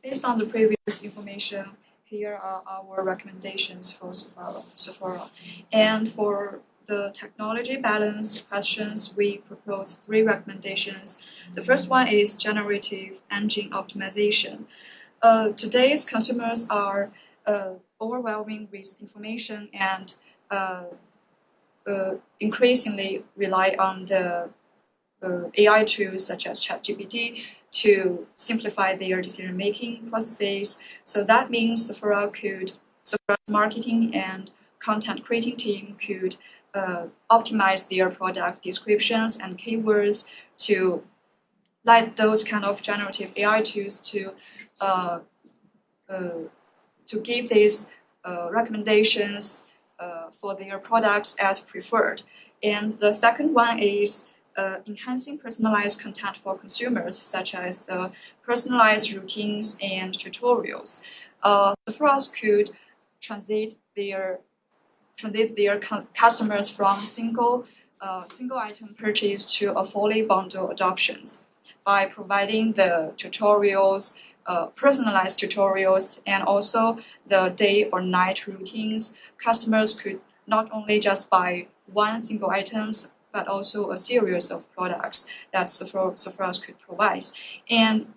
[SPEAKER 9] Based on the previous information, here are our recommendations for Sephora. And for the technology balance questions, we propose 3 recommendations. The first one is generative engine optimization. Today's consumers are overwhelming with information and increasingly rely on the AI tools such as ChatGPT to simplify their decision-making processes. So that means Sephора's marketing and content creating team could optimize their product descriptions and keywords to like those kind of generative AI tools to give these recommendations for their products as preferred. And the second one is enhancing personalized content for consumers, such as the personalized routines and tutorials. Sephora could transit their customers from single item purchase to a fully bundle adoptions by providing the tutorials, personalized tutorials, and also the day or night routines. Customers could not only just buy one single items, but also a series of products that Sephora could provide. And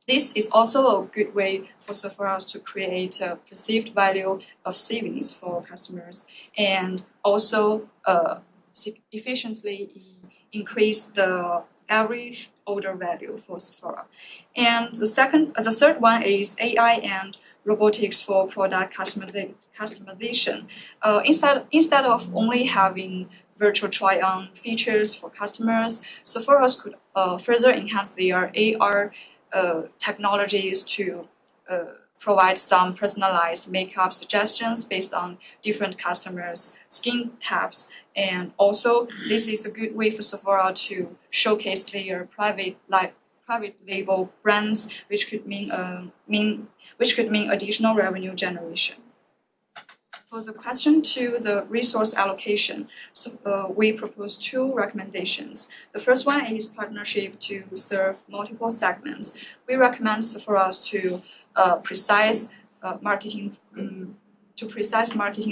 [SPEAKER 9] this is also a good way for Sephora to create a perceived value of savings for customers and also efficiently increase the average order value for Sephora. And the third one is AI and robotics for product customization. Instead of only having virtual try-on features for customers, Sephora could further enhance their AR technologies to provide some personalized makeup suggestions based on different customers' skin types. And also, this is a good way for Sephora to showcase their private label brands, which could mean additional revenue generation. For the question 2, the resource allocation, we propose 2 recommendations. The first one is partnership to serve multiple segments. We recommend Sephora to precise marketing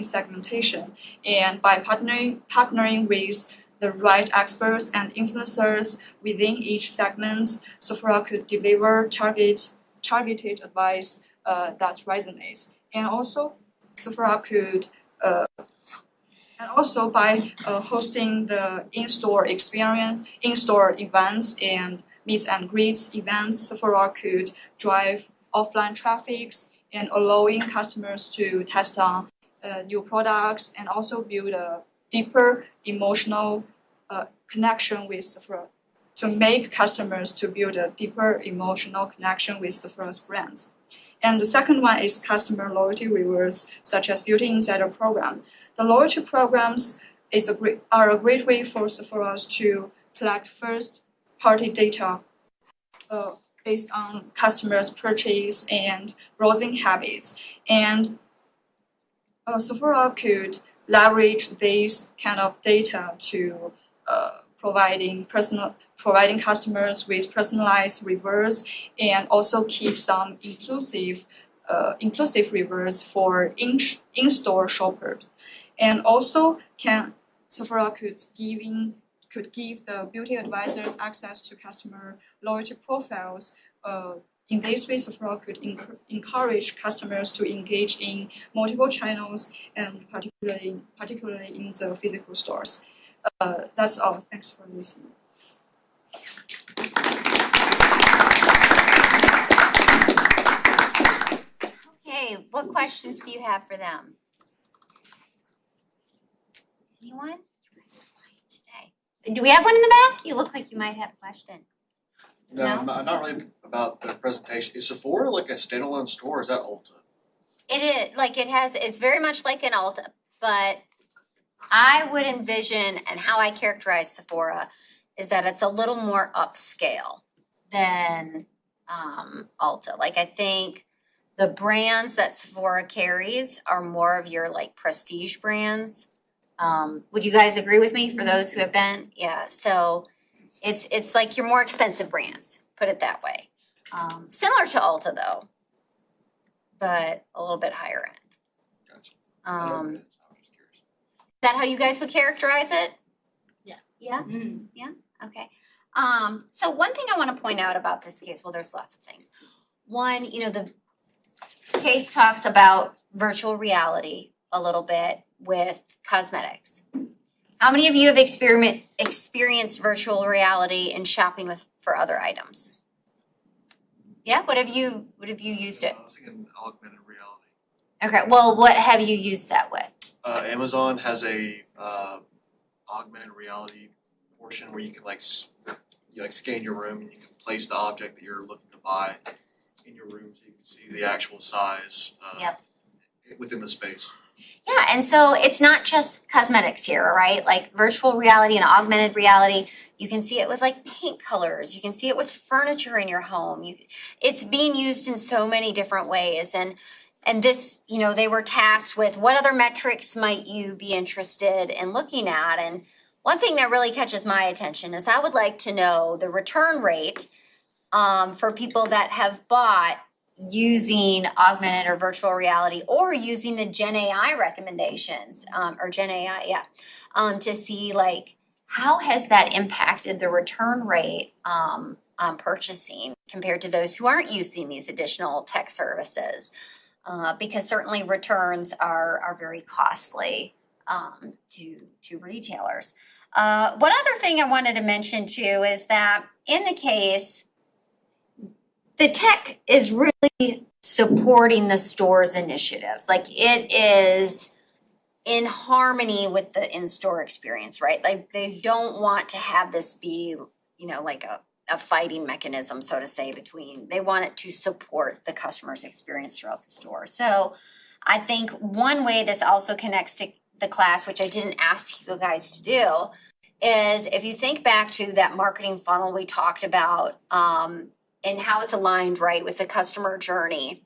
[SPEAKER 9] segmentation, and by partnering with the right experts and influencers within each segment, Sephora could deliver targeted advice that resonates. And also, Sephora could, and also by hosting the in-store events and meet and greets events, Sephora could drive offline traffics and allowing customers to test on new products and also build a deeper emotional connection with Sephora, to make customers to build a deeper emotional connection with Sephora's brands. And the second one is customer loyalty rewards, such as Beauty Insider program. The loyalty programs are a great way for Sephora to collect first-party data based on customers' purchase and browsing habits. And Sephora could leverage this kind of data to providing customers with personalized rewards and also keep some inclusive rewards for in-store shoppers. And also Sephora could give the beauty advisors access to customer loyalty profiles. In this way, Sephora could encourage customers to engage in multiple channels and particularly in the physical stores. That's all. Thanks for listening.
[SPEAKER 5] Okay, what questions do you have for them? Anyone? You guys are quiet today. Do we have one in the back? You look like you might have a question.
[SPEAKER 11] No, not really about the presentation. Is Sephora like a standalone store, or is that Ulta?
[SPEAKER 5] It is, it's very much like an Ulta, but I would envision, and how I characterize Sephora, is that it's a little more upscale than Ulta. I think the brands that Sephora carries are more of your prestige brands. Would you guys agree with me, for those who have been? Yeah, so it's like your more expensive brands, put it that way. Similar to Ulta though, but a little bit higher end.
[SPEAKER 11] Gotcha.
[SPEAKER 5] that how you guys would characterize it?
[SPEAKER 2] Yeah.
[SPEAKER 5] Yeah? Yeah? Okay. So one thing I want to point out about this case, well, there's lots of things. One, the case talks about virtual reality a little bit with cosmetics. How many of you have experienced virtual reality in shopping for other items? Yeah, what have you used it?
[SPEAKER 11] I was thinking augmented reality.
[SPEAKER 5] Okay, well, what have you used that with?
[SPEAKER 11] Amazon has a augmented reality portion where you can you scan your room and you can place the object that you're looking to buy in your room so you can see the actual size within the space.
[SPEAKER 5] Yeah, and so it's not just cosmetics here, right? Like virtual reality and augmented reality, you can see it with like paint colors. You can see it with furniture in your home. It's being used in so many different ways. And this, they were tasked with what other metrics might you be interested in looking at? And one thing that really catches my attention is I would like to know the return rate for people that have bought using augmented or virtual reality or using the Gen AI recommendations or Gen AI, to see like how has that impacted the return rate on purchasing compared to those who aren't using these additional tech services, because certainly returns are very costly to retailers. One other thing I wanted to mention too is that in the case, the tech is really supporting the store's initiatives. Like it is in harmony with the in-store experience, right? Like they don't want to have this be, like a fighting mechanism, so to say, they want it to support the customer's experience throughout the store. So I think one way this also connects to the class, which I didn't ask you guys to do, is if you think back to that marketing funnel we talked about, and how it's aligned right with the customer journey.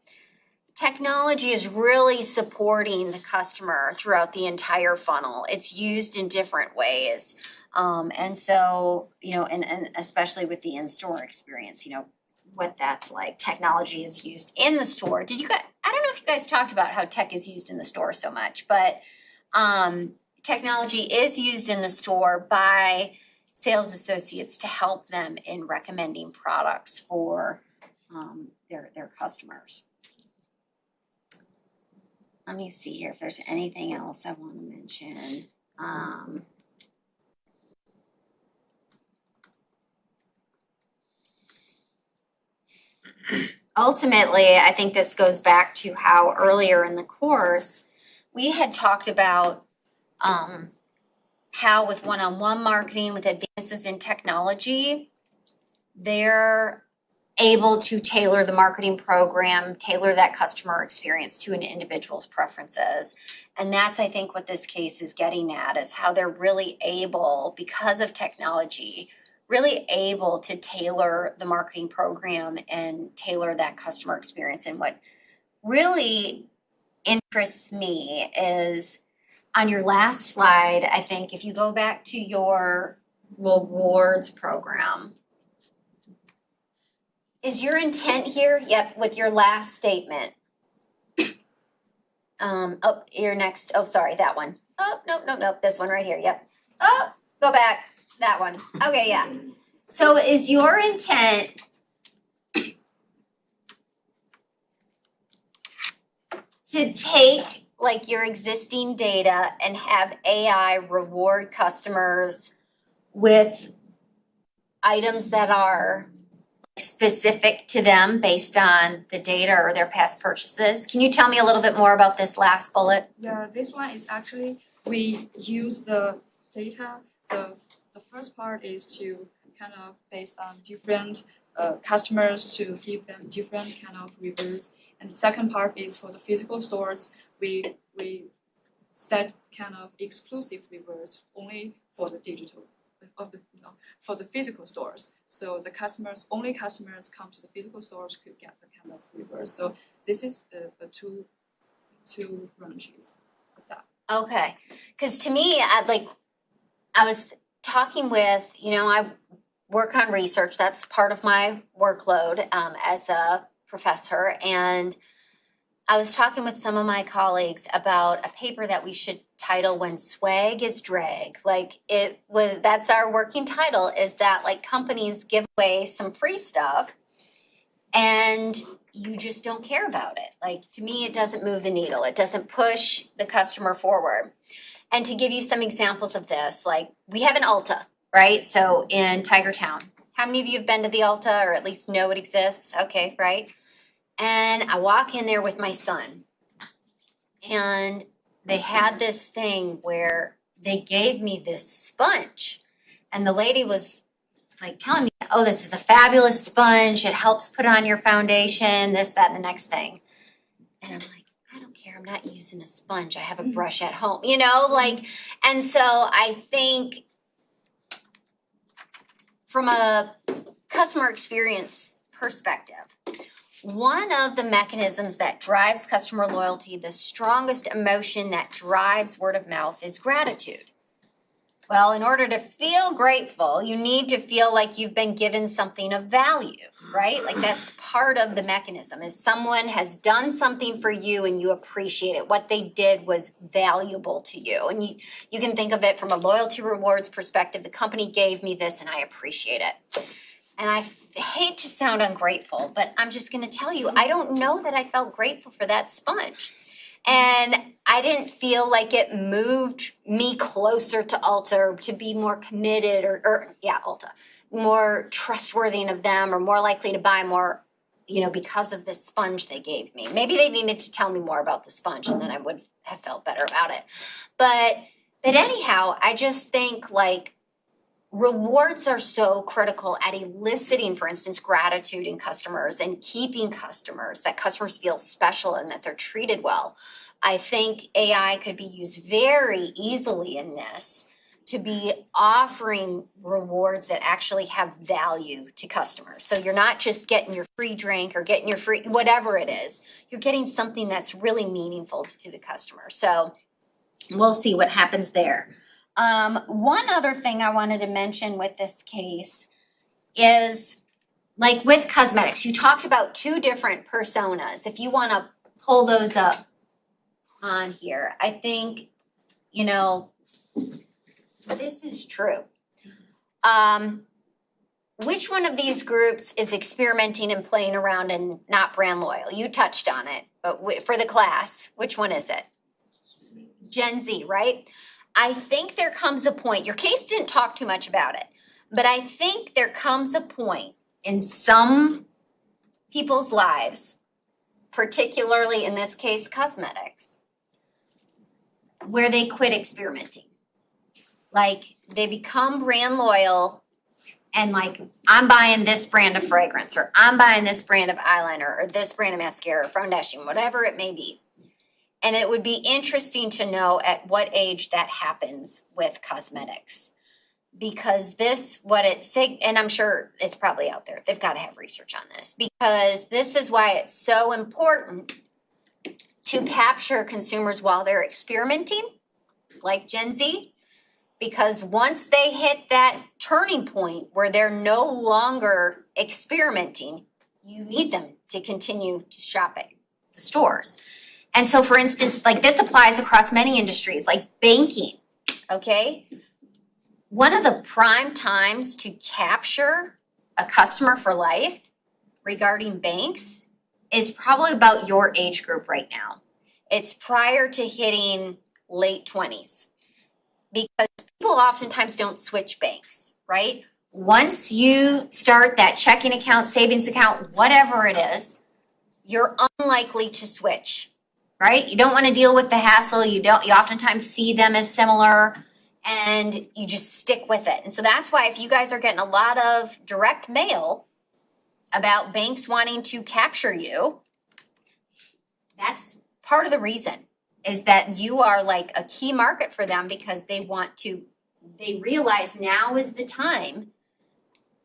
[SPEAKER 5] Technology is really supporting the customer throughout the entire funnel. It's used in different ways. And so, and especially with the in-store experience, what that's like. Technology is used in the store. I don't know if you guys talked about how tech is used in the store so much, but technology is used in the store by sales associates to help them in recommending products for their customers. Let me see here if there's anything else I want to mention. Ultimately, I think this goes back to how earlier in the course we had talked about how with one-on-one marketing, with advances in technology, they're able to tailor the marketing program, tailor that customer experience to an individual's preferences. And that's, I think, what this case is getting at, is how they're really able, because of technology, really able to tailor the marketing program and tailor that customer experience. And what really interests me is on your last slide, I think, if you go back to your rewards program, is your intent here? Yep, with your last statement. Your next, sorry, that one. Oh, nope, this one right here, yep. Oh, go back, that one. Okay, yeah. So is your intent to take like your existing data and have AI reward customers with items that are specific to them based on the data or their past purchases? Can you tell me a little bit more about this last bullet?
[SPEAKER 9] Yeah, this one is actually, we use the data. The first part is to kind of based on different customers to give them different kind of rewards. And the second part is for the physical stores, we set kind of exclusive rewards only for the digital, for the physical stores. So the only customers come to the physical stores could get the kind of rewards. So this is the two branches of that.
[SPEAKER 5] Okay, because to me, I was talking with, I work on research. That's part of my workload as a professor, and I was talking with some of my colleagues about a paper that we should title When Swag is Drag. Like that's our working title, is that like companies give away some free stuff and you just don't care about it. Like, to me, it doesn't move the needle. It doesn't push the customer forward. And to give you some examples of this, like we have an Ulta, right? So in Tiger Town. How many of you have been to the Ulta or at least know it exists? Okay, right? And I walk in there with my son. And they had this thing where they gave me this sponge. And the lady was like telling me, oh, this is a fabulous sponge. It helps put on your foundation, this, that, and the next thing. And I'm like, I don't care. I'm not using a sponge. I have a brush at home, you know, like, and so I think from a customer experience perspective, one of the mechanisms that drives customer loyalty, the strongest emotion that drives word of mouth, is gratitude. Well, in order to feel grateful, you need to feel like you've been given something of value, right? Like that's part of the mechanism, is someone has done something for you and you appreciate it. What they did was valuable to you. And you can think of it from a loyalty rewards perspective. The company gave me this and I appreciate it. And I hate to sound ungrateful, but I'm just going to tell you, I don't know that I felt grateful for that sponge. And I didn't feel like it moved me closer to Ulta or to be more committed Ulta, more trustworthy of them or more likely to buy more, you know, because of this sponge they gave me. Maybe they needed to tell me more about the sponge and then I would have felt better about it. But anyhow, I just think like rewards are so critical at eliciting, for instance, gratitude in customers and keeping customers, that customers feel special and that they're treated well. I think AI could be used very easily in this to be offering rewards that actually have value to customers. So you're not just getting your free drink or getting your free, whatever it is, you're getting something that's really meaningful to the customer. So we'll see what happens there. One other thing I wanted to mention with this case is, like with cosmetics, you talked about two different personas. If you want to pull those up on here, I think, you know, this is true. Which one of these groups is experimenting and playing around and not brand loyal? You touched on it, but for the class, which one is it? Gen Z, right? I think there comes a point, your case didn't talk too much about it, but I think there comes a point in some people's lives, particularly in this case, cosmetics, where they quit experimenting. Like they become brand loyal and like, I'm buying this brand of fragrance, or I'm buying this brand of eyeliner, or this brand of mascara, or foundation, whatever it may be. And it would be interesting to know at what age that happens with cosmetics. Because this, and I'm sure it's probably out there, they've got to have research on this, because this is why it's so important to capture consumers while they're experimenting, like Gen Z, because once they hit that turning point where they're no longer experimenting, you need them to continue to shop at the stores. And so, for instance, like this applies across many industries, like banking, okay? One of the prime times to capture a customer for life regarding banks is probably about your age group right now. It's prior to hitting late 20s, because people oftentimes don't switch banks, right? Once you start that checking account, savings account, whatever it is, you're unlikely to switch. Right? You don't want to deal with the hassle. You oftentimes see them as similar and you just stick with it. And so that's why if you guys are getting a lot of direct mail about banks wanting to capture you, that's part of the reason, is that you are like a key market for them, because they realize now is the time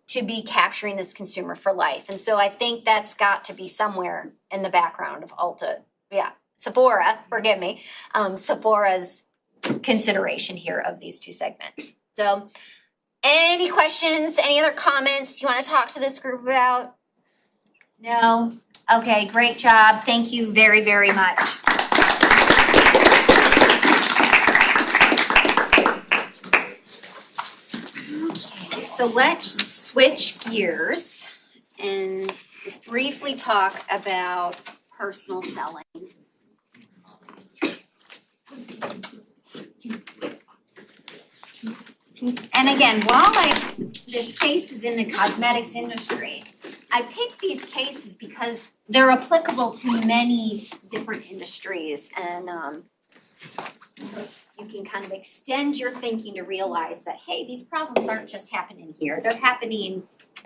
[SPEAKER 5] to be capturing this consumer for life. And so I think that's got to be somewhere in the background of Ulta. Yeah. Sephora, forgive me, Sephora's consideration here of these two segments. So any questions, any other comments you want to talk to this group about? No? Okay, great job. Thank you very, very much. Okay, so let's switch gears and briefly talk about personal selling. And again, while this case is in the cosmetics industry, I picked these cases because they're applicable to many different industries, and you can kind of extend your thinking to realize that, hey, these problems aren't just happening here. They're happening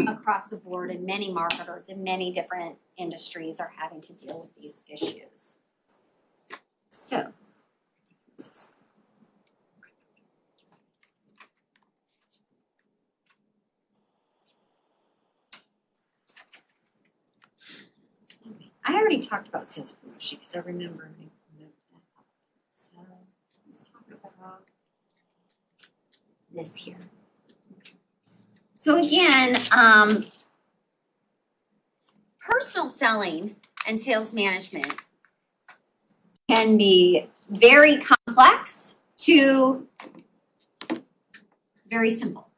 [SPEAKER 5] across the board, and many marketers in many different industries are having to deal with these issues. So, I already talked about sales promotion because I remember I noted that. So let's talk about this here. So again, personal selling and sales management can be very complex to very simple,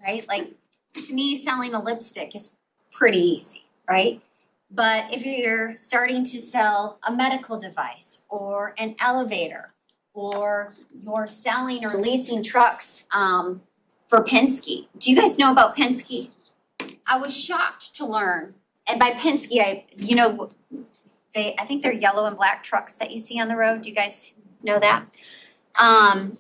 [SPEAKER 5] right? Like to me, selling a lipstick is pretty easy, right? But if you're starting to sell a medical device or an elevator, or you're selling or leasing trucks for Penske. Do you guys know about Penske? I was shocked to learn. And by Penske, I think they're yellow and black trucks that you see on the road. Do you guys know that? The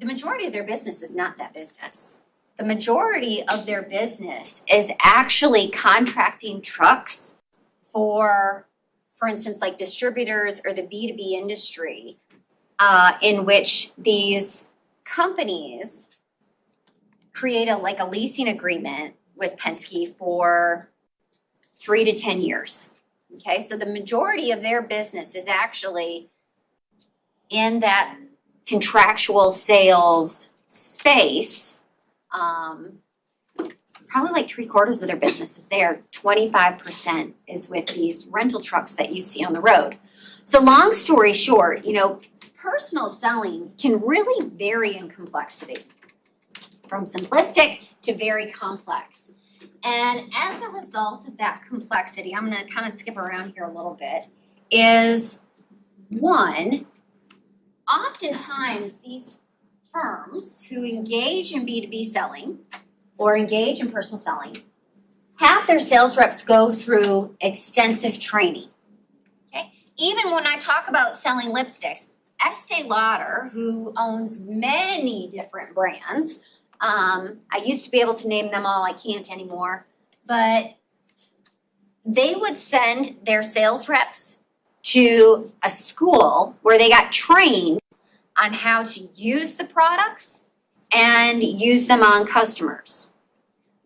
[SPEAKER 5] majority of their business is not that business. The majority of their business is actually contracting trucks for instance, like distributors or the B2B industry, in which these companies create a leasing agreement with Penske for 3 to 10 years. Okay, so the majority of their business is actually in that contractual sales space. Probably like 3/4 of their business is there. 25% is with these rental trucks that you see on the road. So long story short, personal selling can really vary in complexity, from simplistic to very complex. And as a result of that complexity, I'm going to kind of skip around here a little bit, is one, oftentimes these firms who engage in B2B selling or engage in personal selling have their sales reps go through extensive training. Okay? Even when I talk about selling lipsticks, Estee Lauder, who owns many different brands, I used to be able to name them all, I can't anymore, but they would send their sales reps to a school where they got trained on how to use the products and use them on customers.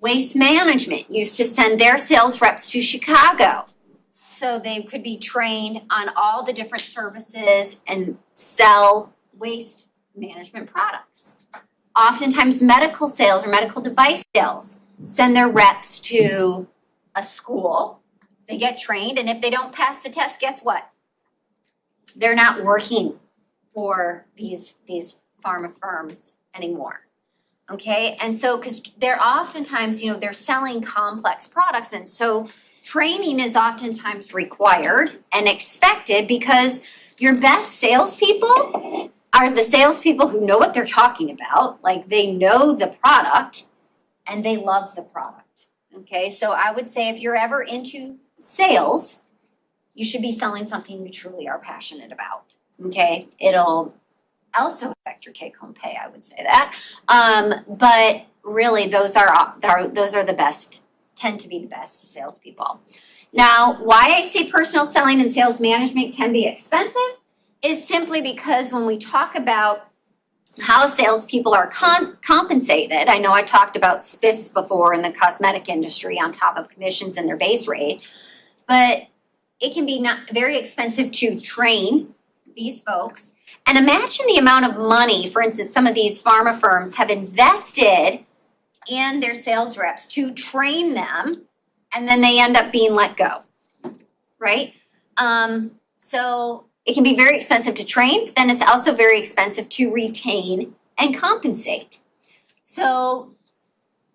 [SPEAKER 5] Waste Management used to send their sales reps to Chicago so they could be trained on all the different services and sell waste management products. Oftentimes medical sales or medical device sales send their reps to a school, they get trained, and if they don't pass the test, guess what? They're not working for these pharma firms anymore. Okay, and so because they're oftentimes, they're selling complex products, and so training is oftentimes required and expected because your best salespeople are the salespeople who know what they're talking about, like they know the product and they love the product. Okay, so I would say if you're ever into sales, you should be selling something you truly are passionate about. Okay, it'll also affect your take-home pay, I would say that. But really, those are the best, tend to be the best salespeople. Now, why I say personal selling and sales management can be expensive is simply because when we talk about how salespeople are compensated, I know I talked about spiffs before in the cosmetic industry on top of commissions and their base rate, but it can be not very expensive to train these folks. And imagine the amount of money, for instance, some of these pharma firms have invested in their sales reps to train them, and then they end up being let go. right? So it can be very expensive to train, but then it's also very expensive to retain and compensate. So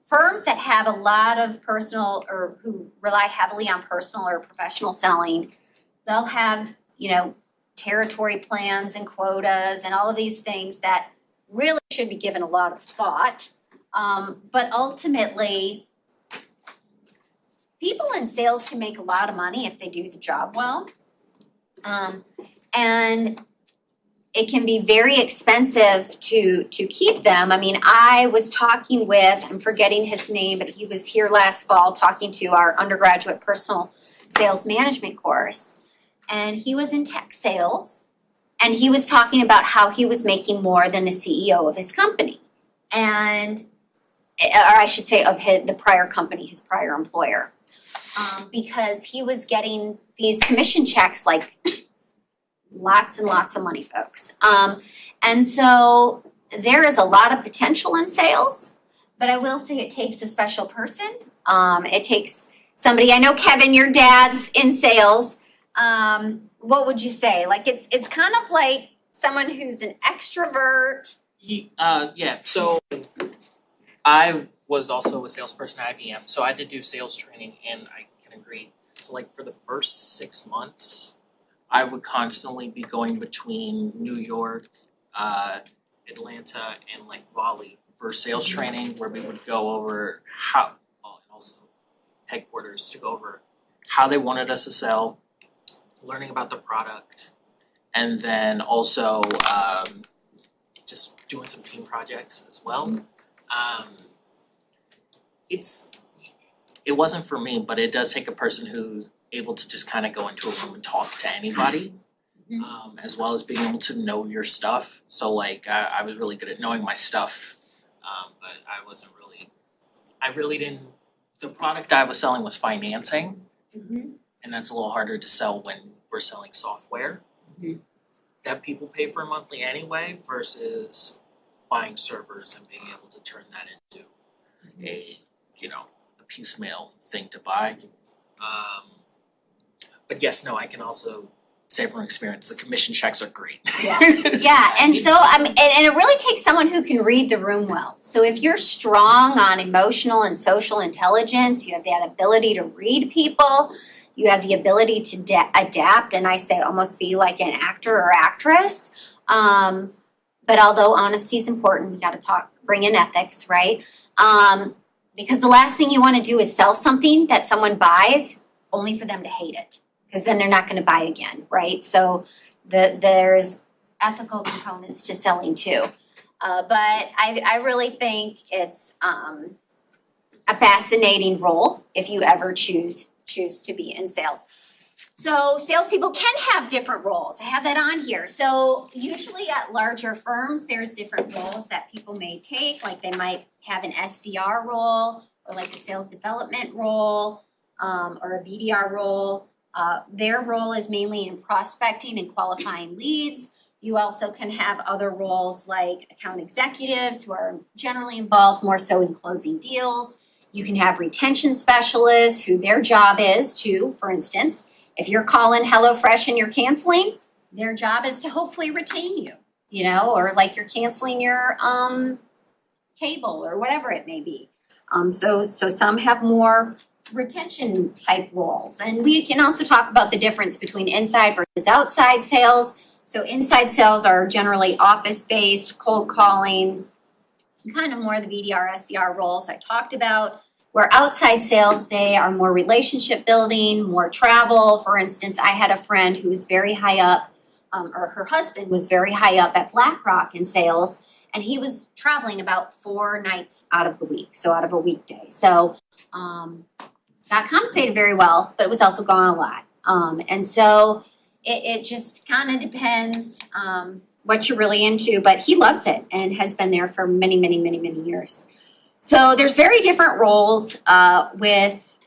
[SPEAKER 5] firms that have a lot of personal or who rely heavily on personal or professional selling, they'll have, territory plans and quotas and all of these things that really should be given a lot of thought. But ultimately, people in sales can make a lot of money if they do the job well. And it can be very expensive to keep them. I mean, I was talking with, I'm forgetting his name, but he was here last fall talking to our undergraduate personal sales management course. And he was in tech sales. And he was talking about how he was making more than the CEO of his company. Or I should say of the prior company, his prior employer. Because he was getting these commission checks like lots and lots of money, folks. And so there is a lot of potential in sales, but I will say it takes a special person. It takes somebody, I know Kevin, your dad's in sales. What would you say? Like it's kind of like someone who's an extrovert.
[SPEAKER 2] Yeah, so I was also a salesperson at IBM, so I did do sales training, and I can agree. So like for the first 6 months, I would constantly be going between New York, Atlanta, and like Raleigh for sales training, where we would go over and also headquarters to go over how they wanted us to sell, learning about the product, and then also just doing some team projects as well. It wasn't for me, but it does take a person who's able to just kind of go into a room and talk to anybody, as well as being able to know your stuff. So like I was really good at knowing my stuff, but I really didn't, the product I was selling was financing, and that's a little harder to sell when we're selling software that people pay for monthly anyway versus buying servers and being able to turn that into a piecemeal thing to buy. But yes, no, I can also say from experience, the commission checks are great.
[SPEAKER 5] Yeah, and so and it really takes someone who can read the room well. So if you're strong on emotional and social intelligence, you have that ability to read people, you have the ability to adapt, and I say almost be like an actor or actress. But although honesty is important, we got to bring in ethics, right? Because the last thing you want to do is sell something that someone buys only for them to hate it, because then they're not going to buy again, right? So there's ethical components to selling too. But I really think it's a fascinating role if you ever choose to be in sales. So salespeople can have different roles. I have that on here. So usually at larger firms, there's different roles that people may take. Like they might have an SDR role, or like a sales development role, or a BDR role. Their role is mainly in prospecting and qualifying leads. You also can have other roles like account executives who are generally involved more so in closing deals. You can have retention specialists who their job is to, for instance, if you're calling HelloFresh and you're canceling, their job is to hopefully retain you, or like you're canceling your cable or whatever it may be. So some have more retention type roles. And we can also talk about the difference between inside versus outside sales. So inside sales are generally office-based, cold calling, kind of more the BDR, SDR roles I talked about. Where outside sales, they are more relationship building, more travel. For instance, I had a friend who was very high up, or her husband was very high up at BlackRock in sales, and he was traveling about 4 nights out of the week, so out of a weekday. So got compensated very well, but it was also gone a lot. And so it just kind of depends what you're really into, but he loves it and has been there for many, many, many, many years. So there's very different roles with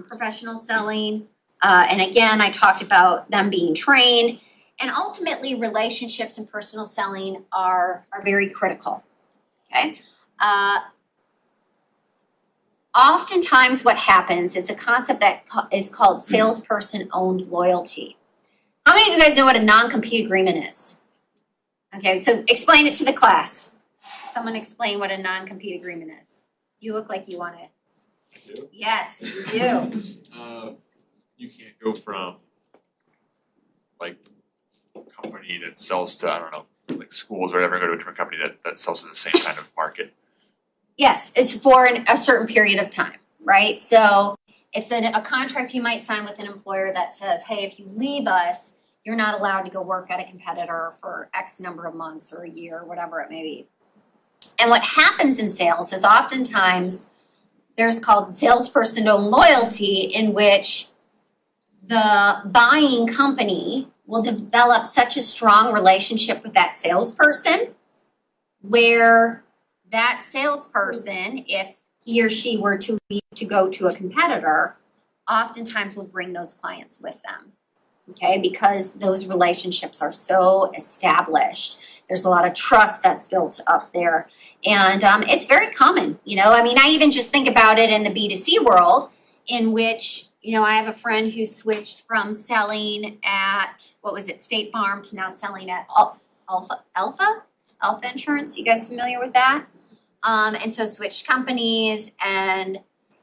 [SPEAKER 5] professional selling. And again, I talked about them being trained. And ultimately, relationships and personal selling are very critical. Okay. oftentimes what happens, it's a concept that is called salesperson-owned loyalty. How many of you guys know what a non-compete agreement is? Okay, so explain it to the class. Someone explain what a non-compete agreement is. You look like you want to.
[SPEAKER 4] I do.
[SPEAKER 5] Yes, you do.
[SPEAKER 4] You can't go from like a company that sells to, I don't know, like schools or whatever, and go to a different company that sells to the same kind of market.
[SPEAKER 5] Yes, it's for a certain period of time, right? So it's a contract you might sign with an employer that says, hey, if you leave us, you're not allowed to go work at a competitor for X number of months or a year, whatever it may be. And what happens in sales is oftentimes there's called salesperson-owned loyalty, in which the buying company will develop such a strong relationship with that salesperson where that salesperson, if he or she were to leave to go to a competitor, oftentimes will bring those clients with them. Okay, because those relationships are so established. There's a lot of trust that's built up there. And it's very common, you know. I mean, I even just think about it in the B2C world, in which, you know, I have a friend who switched from selling at, State Farm, to now selling at Alpha Insurance. You guys familiar with that? And so switched companies, and,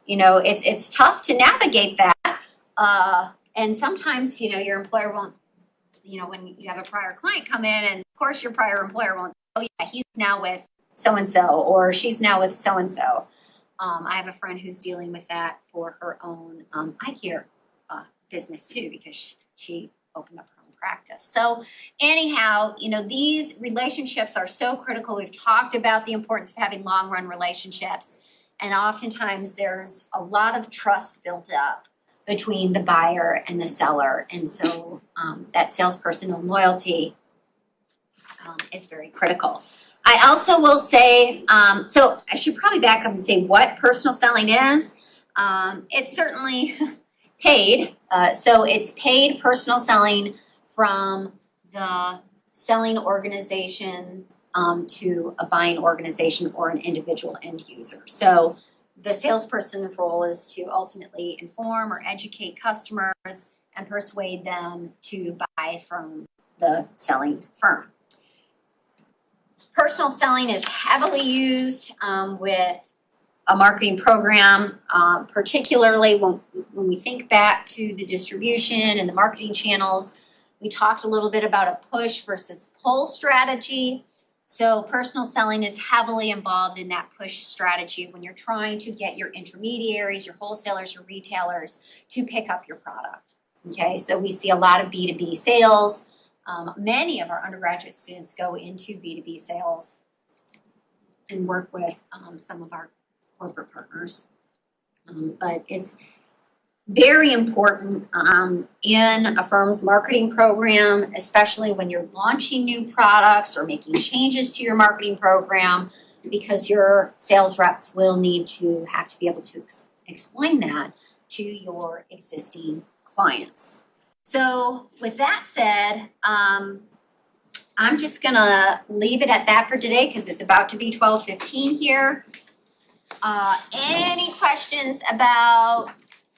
[SPEAKER 5] you know, it's tough to navigate that. And sometimes, you know, your employer won't, you know, when you have a prior client come in, and of course your prior employer won't say, oh yeah, he's now with so-and-so, or she's now with so-and-so. I have a friend who's dealing with that for her own eye care business too, because she opened up her own practice. So anyhow, you know, these relationships are so critical. We've talked about the importance of having long-run relationships, and oftentimes there's a lot of trust built up between the buyer and the seller. And so that salesperson-owned loyalty is very critical. I also will say, so I should probably back up and say what personal selling is. It's certainly paid. So it's paid personal selling from the selling organization to a buying organization or an individual end user. So the salesperson's role is to ultimately inform or educate customers and persuade them to buy from the selling firm. Personal selling is heavily used with a marketing program, particularly when we think back to the distribution and the marketing channels. We talked a little bit about a push versus pull strategy. So personal selling is heavily involved in that push strategy when you're trying to get your intermediaries, your wholesalers, your retailers to pick up your product. Okay, so we see a lot of B2B sales. Many of our undergraduate students go into B2B sales and work with some of our corporate partners. But it's very important in a firm's marketing program, especially when you're launching new products or making changes to your marketing program, because your sales reps will need to have to be able to explain that to your existing clients. So with that said, I'm just gonna leave it at that for today because it's about to be 12:15 here. Any questions about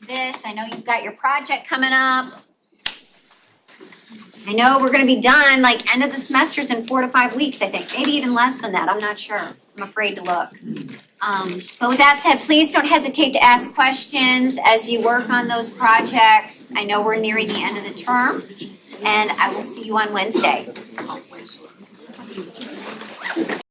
[SPEAKER 5] this? I know you've got your project coming up. I know we're gonna be done like end of the semesters in 4 to 5 weeks, I think, maybe even less than that. I'm not sure. I'm afraid to look. But with that said, please don't hesitate to ask questions as you work on those projects. I know we're nearing the end of the term, and I will see you on Wednesday.